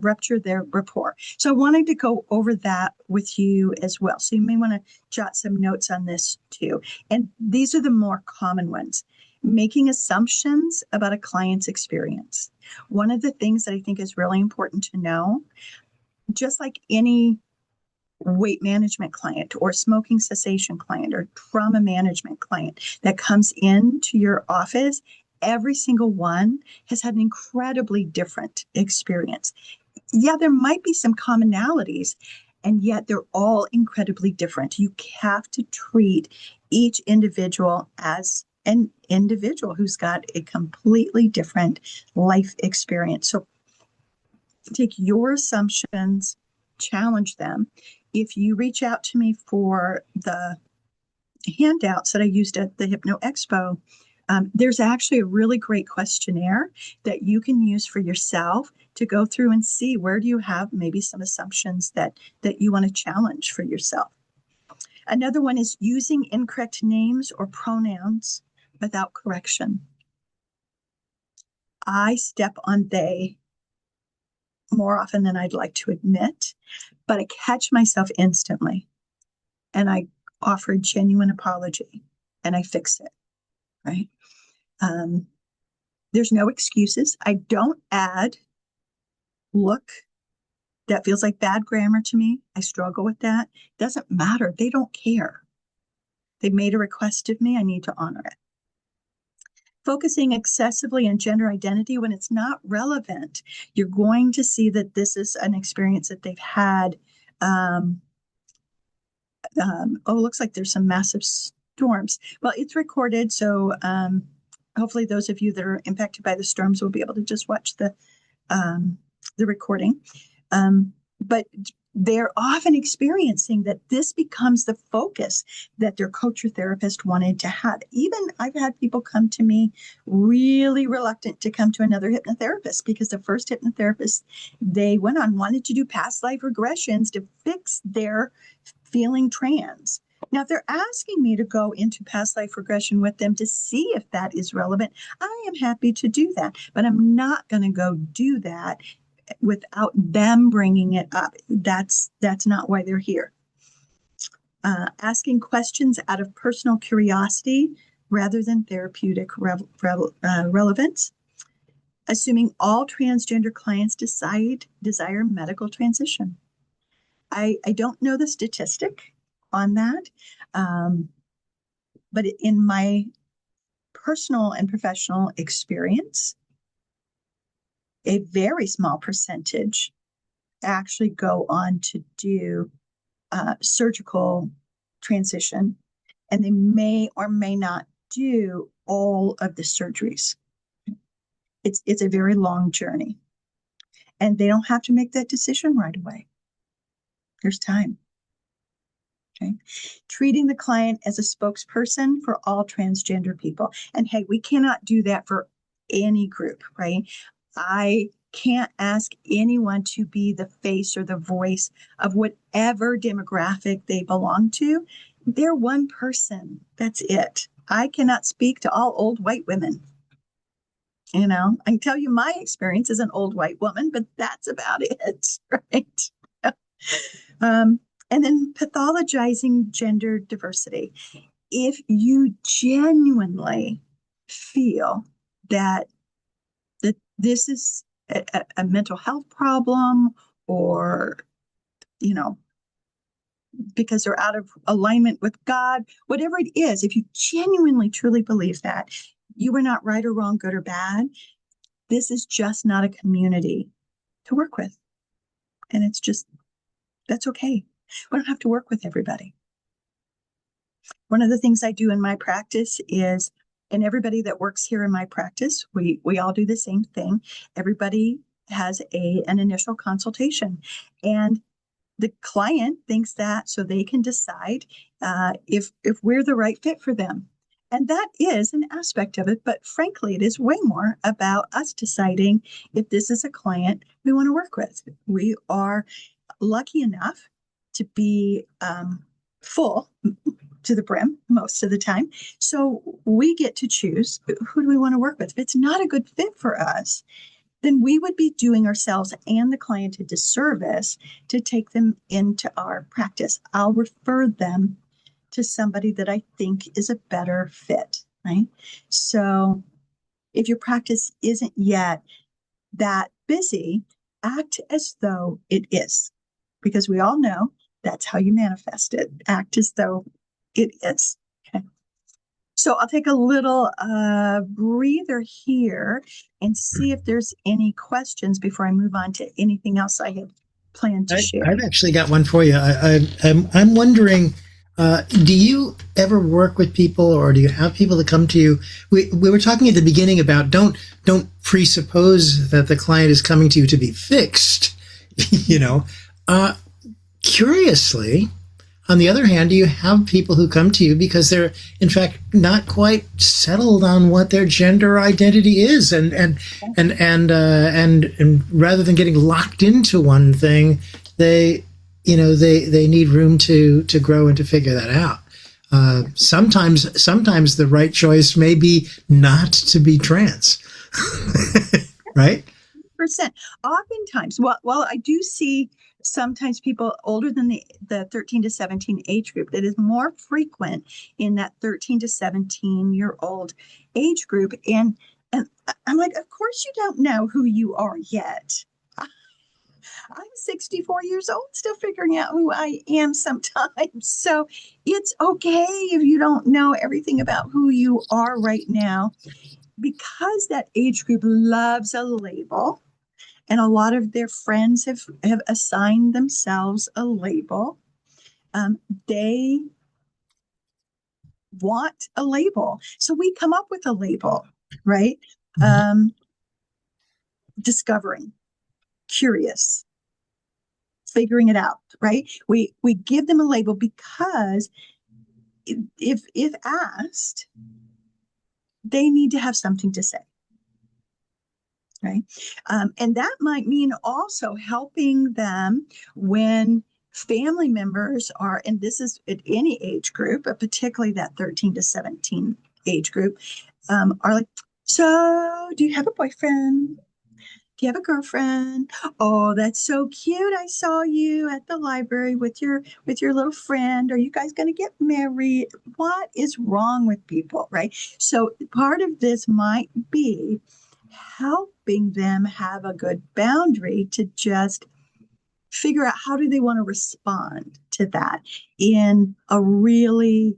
rupture their rapport? So I wanted to go over that with you as well. So you may want to jot some notes on this too. And these are the more common ones. Making assumptions about a client's experience. One of the things that I think is really important to know, just like any weight management client or smoking cessation client or trauma management client that comes into your office, every single one has had an incredibly different experience. Yeah, there might be some commonalities, and yet they're all incredibly different. You have to treat each individual as an individual who's got a completely different life experience. So take your assumptions, challenge them. If you reach out to me for the handouts that I used at the Hypno Expo, there's actually a really great questionnaire that you can use for yourself to go through and see where do you have maybe some assumptions that you want to challenge for yourself. Another one is using incorrect names or pronouns without correction. I step on they more often than I'd like to admit, but I catch myself instantly and I offer a genuine apology and I fix it, right? There's no excuses. I don't add look. That feels like bad grammar to me. I struggle with that. Doesn't matter. They don't care. They made a request of me. I need to honor it. Focusing excessively on gender identity when it's not relevant, you're going to see that this is an experience that they've had. It looks like there's some massive storms. Well, it's recorded, so hopefully those of you that are impacted by the storms will be able to just watch the recording. But they're often experiencing that this becomes the focus that their coach or therapist wanted to have. Even I've had people come to me really reluctant to come to another hypnotherapist because the first hypnotherapist they went on wanted to do past life regressions to fix their feeling trans. Now, if they're asking me to go into past life regression with them to see if that is relevant, I am happy to do that, but I'm not going to go do that without them bringing it up. That's not why they're here. Asking questions out of personal curiosity rather than therapeutic relevance. Assuming all transgender clients desire medical transition. I don't know the statistic on that, but in my personal and professional experience, a very small percentage actually go on to do surgical transition, and they may or may not do all of the surgeries. It's a very long journey, and they don't have to make that decision right away. There's time. Okay. Treating the client as a spokesperson for all transgender people. And hey, we cannot do that for any group, right? I can't ask anyone to be the face or the voice of whatever demographic they belong to. They're one person. That's it. I cannot speak to all old white women. You know, I can tell you my experience as an old white woman, but that's about it, right? And then pathologizing gender diversity. If you genuinely feel that this is a mental health problem, or, you know, because they're out of alignment with God, whatever it is, if you genuinely, truly believe that, you are not right or wrong, good or bad, this is just not a community to work with. And it's just, that's okay. We don't have to work with everybody. One of the things I do in my practice is, and everybody that works here in my practice, we all do the same thing. Everybody has an initial consultation, and the client thinks that so they can decide if we're the right fit for them. And that is an aspect of it, but frankly, it is way more about us deciding if this is a client we want to work with. We are lucky enough to be full to the brim most of the time. So we get to choose who do we want to work with. If it's not a good fit for us, then we would be doing ourselves and the client a disservice to take them into our practice. I'll refer them to somebody that I think is a better fit, right? So if your practice isn't yet that busy, act as though it is, because we all know that's how you manifest it. Act as though it is. Okay. So I'll take a little breather here and see if there's any questions before I move on to anything else I had planned to share. I've actually got one for you. I'm wondering, do you ever work with people, or do you have people that come to you? We were talking at the beginning about don't presuppose that the client is coming to you to be fixed. You know, curiously, on the other hand, do you have people who come to you because they're, in fact, not quite settled on what their gender identity is, and rather than getting locked into one thing, they need room to grow and to figure that out. Sometimes the right choice may be not to be trans, right? %. Oftentimes, well, I do see sometimes people older than the 13 to 17 age group. That is more frequent in that 13 to 17-year-old age group. And I'm like, of course you don't know who you are yet. I'm 64 years old, still figuring out who I am sometimes. So it's okay if you don't know everything about who you are right now, because that age group loves a label. And a lot of their friends have assigned themselves a label. They want a label. So we come up with a label, right? Mm-hmm. Discovering, curious, figuring it out, right? We give them a label because if asked, they need to have something to say. Right. And that might mean also helping them when family members are, and this is at any age group, but particularly that 13 to 17 age group, are like, so do you have a boyfriend? Do you have a girlfriend? Oh, that's so cute. I saw you at the library with your little friend. Are you guys going to get married? What is wrong with people, right? So part of this might be helping them have a good boundary to just figure out how do they want to respond to that in a really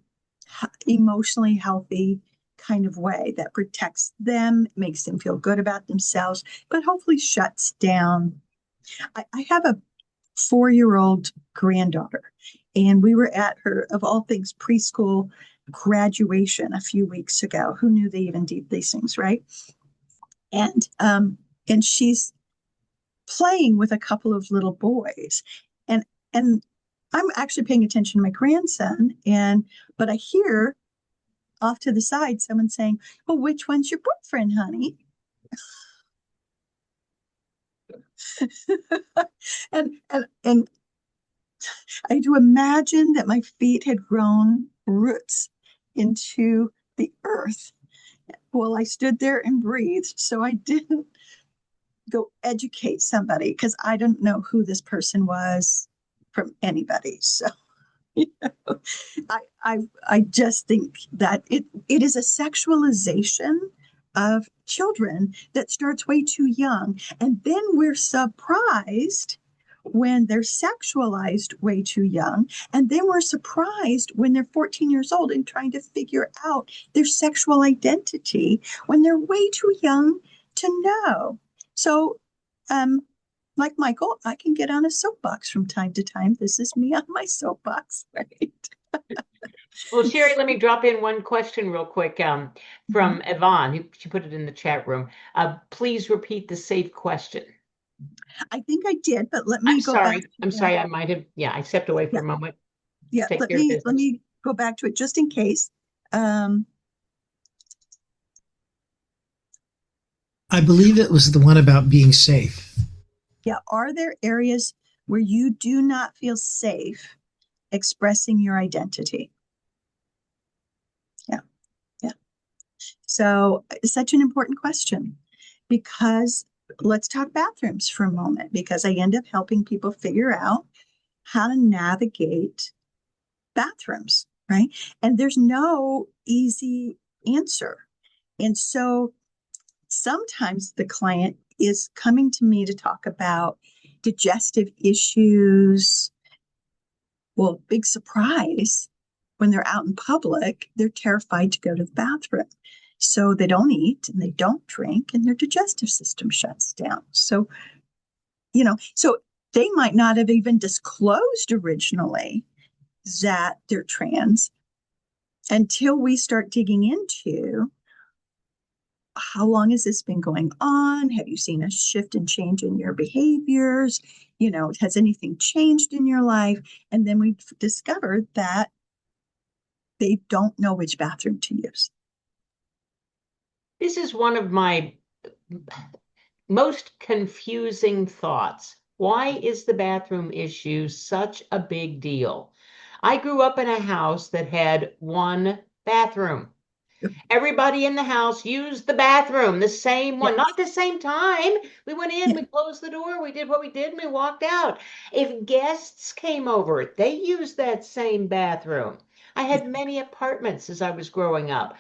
emotionally healthy kind of way that protects them, makes them feel good about themselves, but hopefully shuts down. I have 4-year-old granddaughter. And we were at her, of all things, preschool graduation a few weeks ago. Who knew they even did these things, right? And she's playing with a couple of little boys. And I'm actually paying attention to my grandson, but I hear off to the side someone saying, "Well, which one's your boyfriend, honey?" and I do imagine that my feet had grown roots into the earth while I stood there and breathed. So I didn't go educate somebody because I don't know who this person was from anybody. So you know, I just think that it is a sexualization of children that starts way too young. And then we're surprised when they're sexualized way too young. And then we're surprised when they're 14 years old and trying to figure out their sexual identity when they're way too young to know. So, like Michael, I can get on a soapbox from time to time. This is me on my soapbox, right? Well, Sherry, let me drop in one question real quick from Yvonne. She put it in the chat room. Please repeat the safe question. I think I did, but let me I'm go sorry. back. I'm sorry. I might have. Yeah, I stepped away for a moment. Yeah, let me go back to it just in case. I believe it was the one about being safe. Yeah, are there areas where you do not feel safe expressing your identity? Yeah. So it's such an important question because let's talk bathrooms for a moment, because I end up helping people figure out how to navigate bathrooms, right? And there's no easy answer. And so sometimes the client is coming to me to talk about digestive issues. Well, big surprise, when they're out in public, they're terrified to go to the bathroom. So they don't eat and they don't drink and their digestive system shuts down. So, so they might not have even disclosed originally that they're trans until we start digging into how long has this been going on? Have you seen a shift and change in your behaviors? Has anything changed in your life? And then we discovered that they don't know which bathroom to use. This is one of my most confusing thoughts. Why is the bathroom issue such a big deal? I grew up in a house that had one bathroom. Everybody in the house used the bathroom, the same one, not at the same time. We went in, we closed the door, we did what we did, and we walked out. If guests came over, they used that same bathroom. I had many apartments as I was growing up.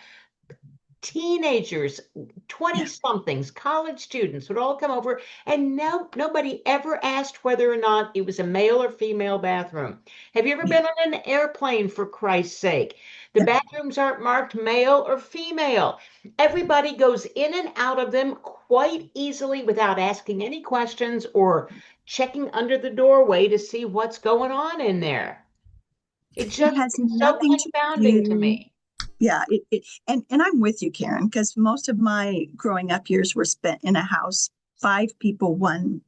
Teenagers, 20 somethings, college students would all come over, and nobody ever asked whether or not it was a male or female bathroom. Have you ever been on an airplane, for Christ's sake? The bathrooms aren't marked male or female. Everybody goes in and out of them quite easily without asking any questions or checking under the doorway to see what's going on in there. It just has is so nothing to confounding to do. me. Yeah, and I'm with you, Karen, because most of my growing up years were spent in a house, 5 people, one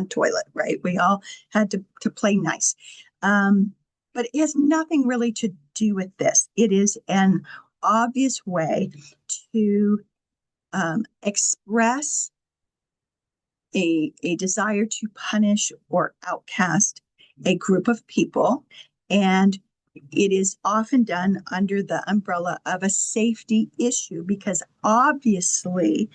toilet, right? We all had to play nice. But it has nothing really to do with this. It is an obvious way to express a desire to punish or outcast a group of people. And it is often done under the umbrella of a safety issue, because obviously,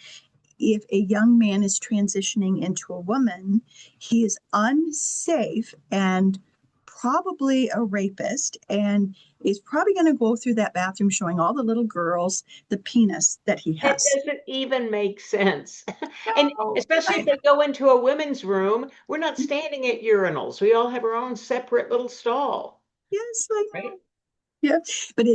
if a young man is transitioning into a woman, he is unsafe and probably a rapist, and is probably going to go through that bathroom showing all the little girls the penis that he That has. doesn't even make sense. And No, especially if they go into a women's room, we're not standing at urinals. We all have our own separate little stall. Yes, I know. Right? Yeah, but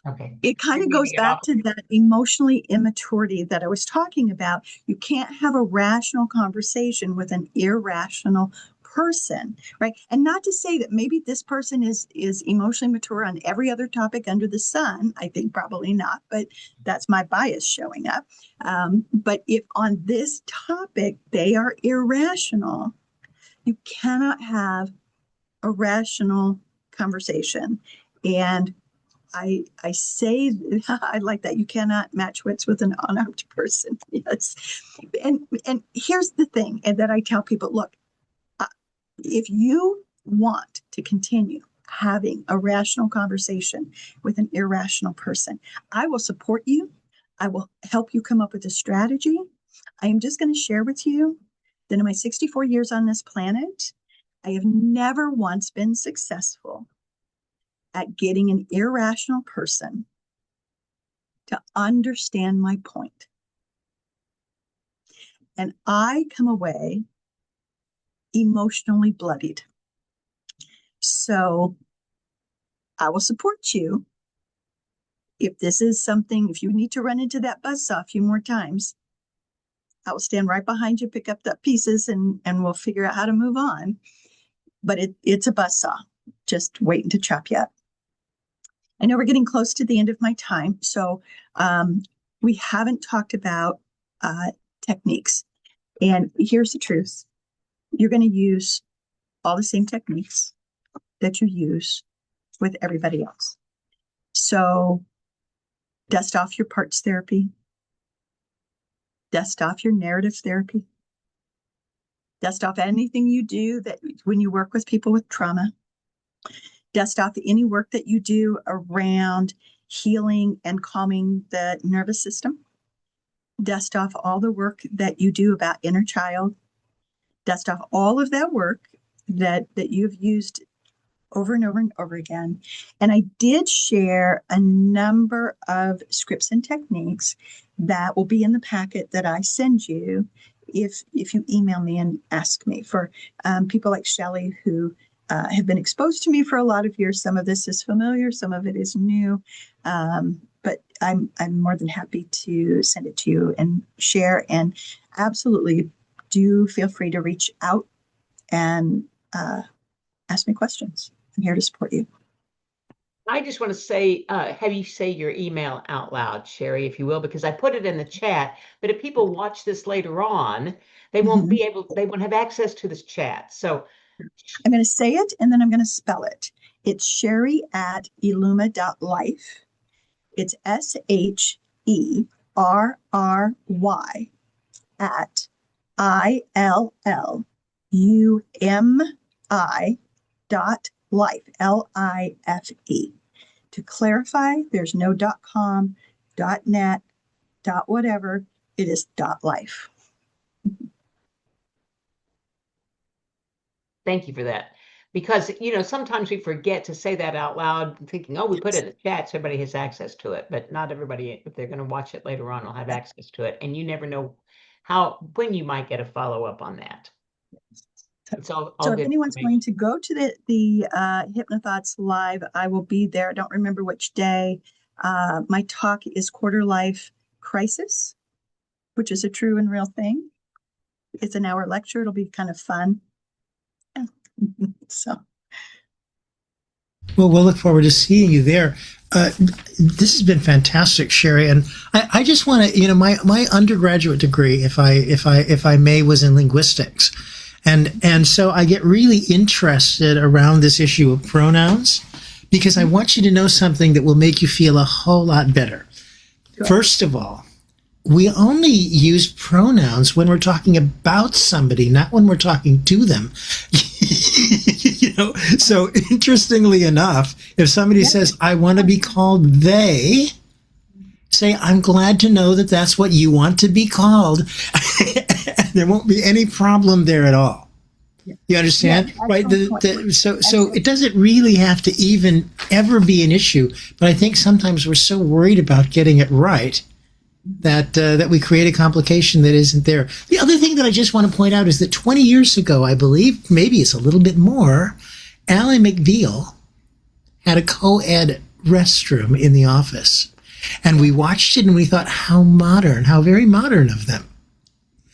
Okay. it kind You're of goes moving it back off. to that emotionally immaturity that I was talking about. You can't have a rational conversation with an irrational person, right? And not to say that maybe this person is emotionally mature on every other topic under the sun. I think probably not, but that's my bias showing up. But if on this topic they are irrational, you cannot have a rational conversation. And I say, I like that. You cannot match wits with an unarmed person. Yes. And here's the thing, and that I tell people, look, if you want to continue having a rational conversation with an irrational person, I will support you. I will help you come up with a strategy. I am just going to share with you that in my 64 years on this planet, I have never once been successful at getting an irrational person to understand my point. And I come away emotionally bloodied. So I will support you. If this is something, if you need to run into that buzzsaw a few more times, I will stand right behind you, pick up the pieces, and we'll figure out how to move on. But it's a buzzsaw, just waiting to chop you up. I know we're getting close to the end of my time, so we haven't talked about techniques. And here's the truth. You're going to use all the same techniques that you use with everybody else. So dust off your parts therapy. Dust off your narrative therapy. Dust off anything you do that when you work with people with trauma. Dust off any work that you do around healing and calming the nervous system. Dust off all the work that you do about inner child. Dust off all of that work that you've used over and over and over again. And I did share a number of scripts and techniques that will be in the packet that I send you if you email me and ask me. For people like Shelley who have been exposed to me for a lot of years. Some of this is familiar, some of it is new, but I'm more than happy to send it to you and share. And absolutely, do feel free to reach out and ask me questions. I'm here to support you. I just want to say, have you say your email out loud, Sherry, if you will, because I put it in the chat. But if people watch this later on, they won't be able, they won't have access to this chat. So I'm going to say it and then I'm going to spell it. It's Sherry@illuma.life. It's SHERRY at ILLUMI.life, LIFE. To clarify, there's no .com, .net, .whatever. It is .life. thank you for that. Because, sometimes we forget to say that out loud, thinking, oh, we put it in the chat, so everybody has access to it. But not everybody, if they're going to watch it later on, will have access to it. And you never know when you might get a follow-up on that. So if anyone's going to go to the Hypnothoughts Live, I will be there. I don't remember which day. My talk is Quarter Life Crisis, which is a true and real thing. It's an hour lecture. It'll be kind of fun. So. Well, we'll look forward to seeing you there. This has been fantastic, Sherry, and I just want to, my undergraduate degree, if I may, was in linguistics, and so I get really interested around this issue of pronouns because I want you to know something that will make you feel a whole lot better. Sure. First of all, we only use pronouns when we're talking about somebody, not when we're talking to them. So interestingly enough, if somebody says, I want to be called they, say, I'm glad to know that that's what you want to be called. There won't be any problem there at all. You understand? Yeah, right? So it doesn't really have to even ever be an issue. But I think sometimes we're so worried about getting it right that we create a complication that isn't there. The other thing that I just want to point out is that 20 years ago, I believe, maybe it's a little bit more, Ally McBeal had a co-ed restroom in the office. And we watched it and we thought, how modern, how very modern of them.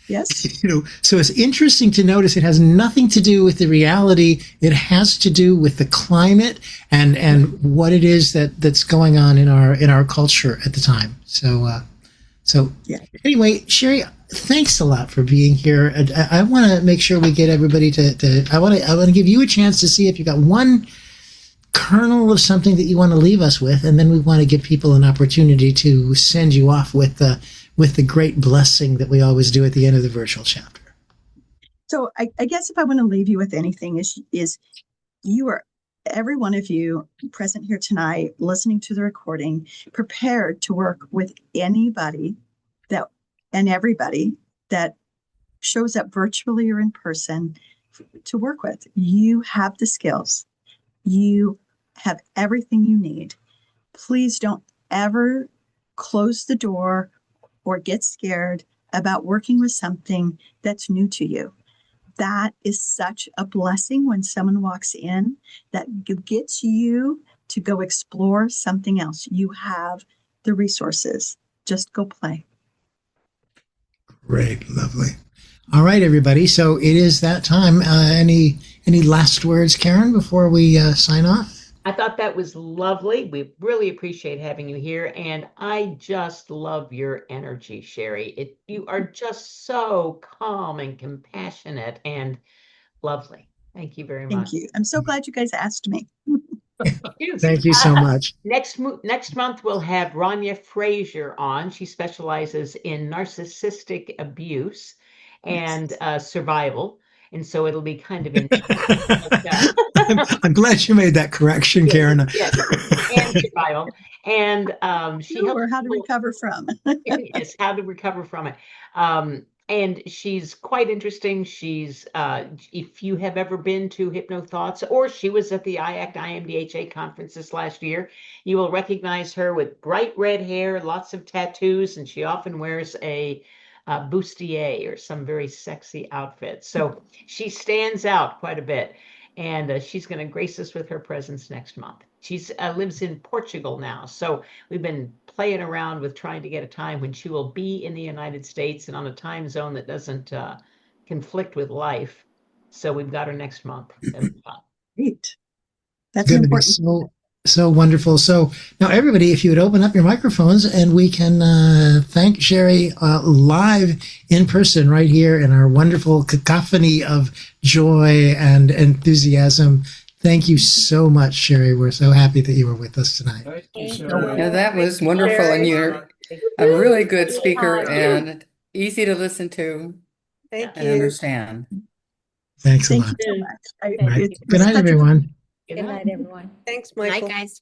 Yes. So it's interesting to notice it has nothing to do with the reality. It has to do with the climate and what it is that's going on in our culture at the time. So Yeah. anyway, Sherry, thanks a lot for being here. I want to make sure we get everybody I want to give you a chance to see if you got one kernel of something that you want to leave us with, and then we want to give people an opportunity to send you off with the great blessing that we always do at the end of the virtual chapter. So I guess if I want to leave you with anything is you are, every one of you present here tonight, listening to the recording, prepared to work with anybody and everybody that shows up virtually or in person to work with. You have the skills. You have everything you need. Please don't ever close the door or get scared about working with something that's new to you. That is such a blessing when someone walks in that gets you to go explore something else. You have the resources. Just go play. Great, lovely. All right, everybody. So it is that time. Any last words, Karen, before we sign off? I thought that was lovely. We really appreciate having you here. And I just love your energy, Sherry. You are just so calm and compassionate and lovely. Thank you very much. Thank you. I'm so glad you guys asked me. Thank you so much. Next month, we'll have Rania Frazier on. She specializes in narcissistic abuse and survival. And so it'll be kind of intense. I'm glad you made that correction, Karen. Yes, and survival. And she helps or how to recover from. Yes, how to recover from it. And she's quite interesting. She's if you have ever been to HypnoThoughts, or she was at the IACT IMDHA conferences last year, you will recognize her with bright red hair, lots of tattoos, and she often wears a bustier or some very sexy outfit. So she stands out quite a bit. And she's going to grace us with her presence next month. She lives in Portugal now. So we've been playing around with trying to get a time when she will be in the United States and on a time zone that doesn't conflict with life. So we've got her next month. Great. That's going to be so wonderful. So now, everybody, if you would open up your microphones and we can thank Sherry live in person right here in our wonderful cacophony of joy and enthusiasm. Thank you so much, Sherry. We're so happy that you were with us tonight. Thank you, Sherry. Yeah, that was wonderful. And you're a really good speaker and easy to listen to and understand. Thanks a lot. Thank you so much. Right. Good night, everyone. Good night, everyone. Thanks, Michael. Night, guys.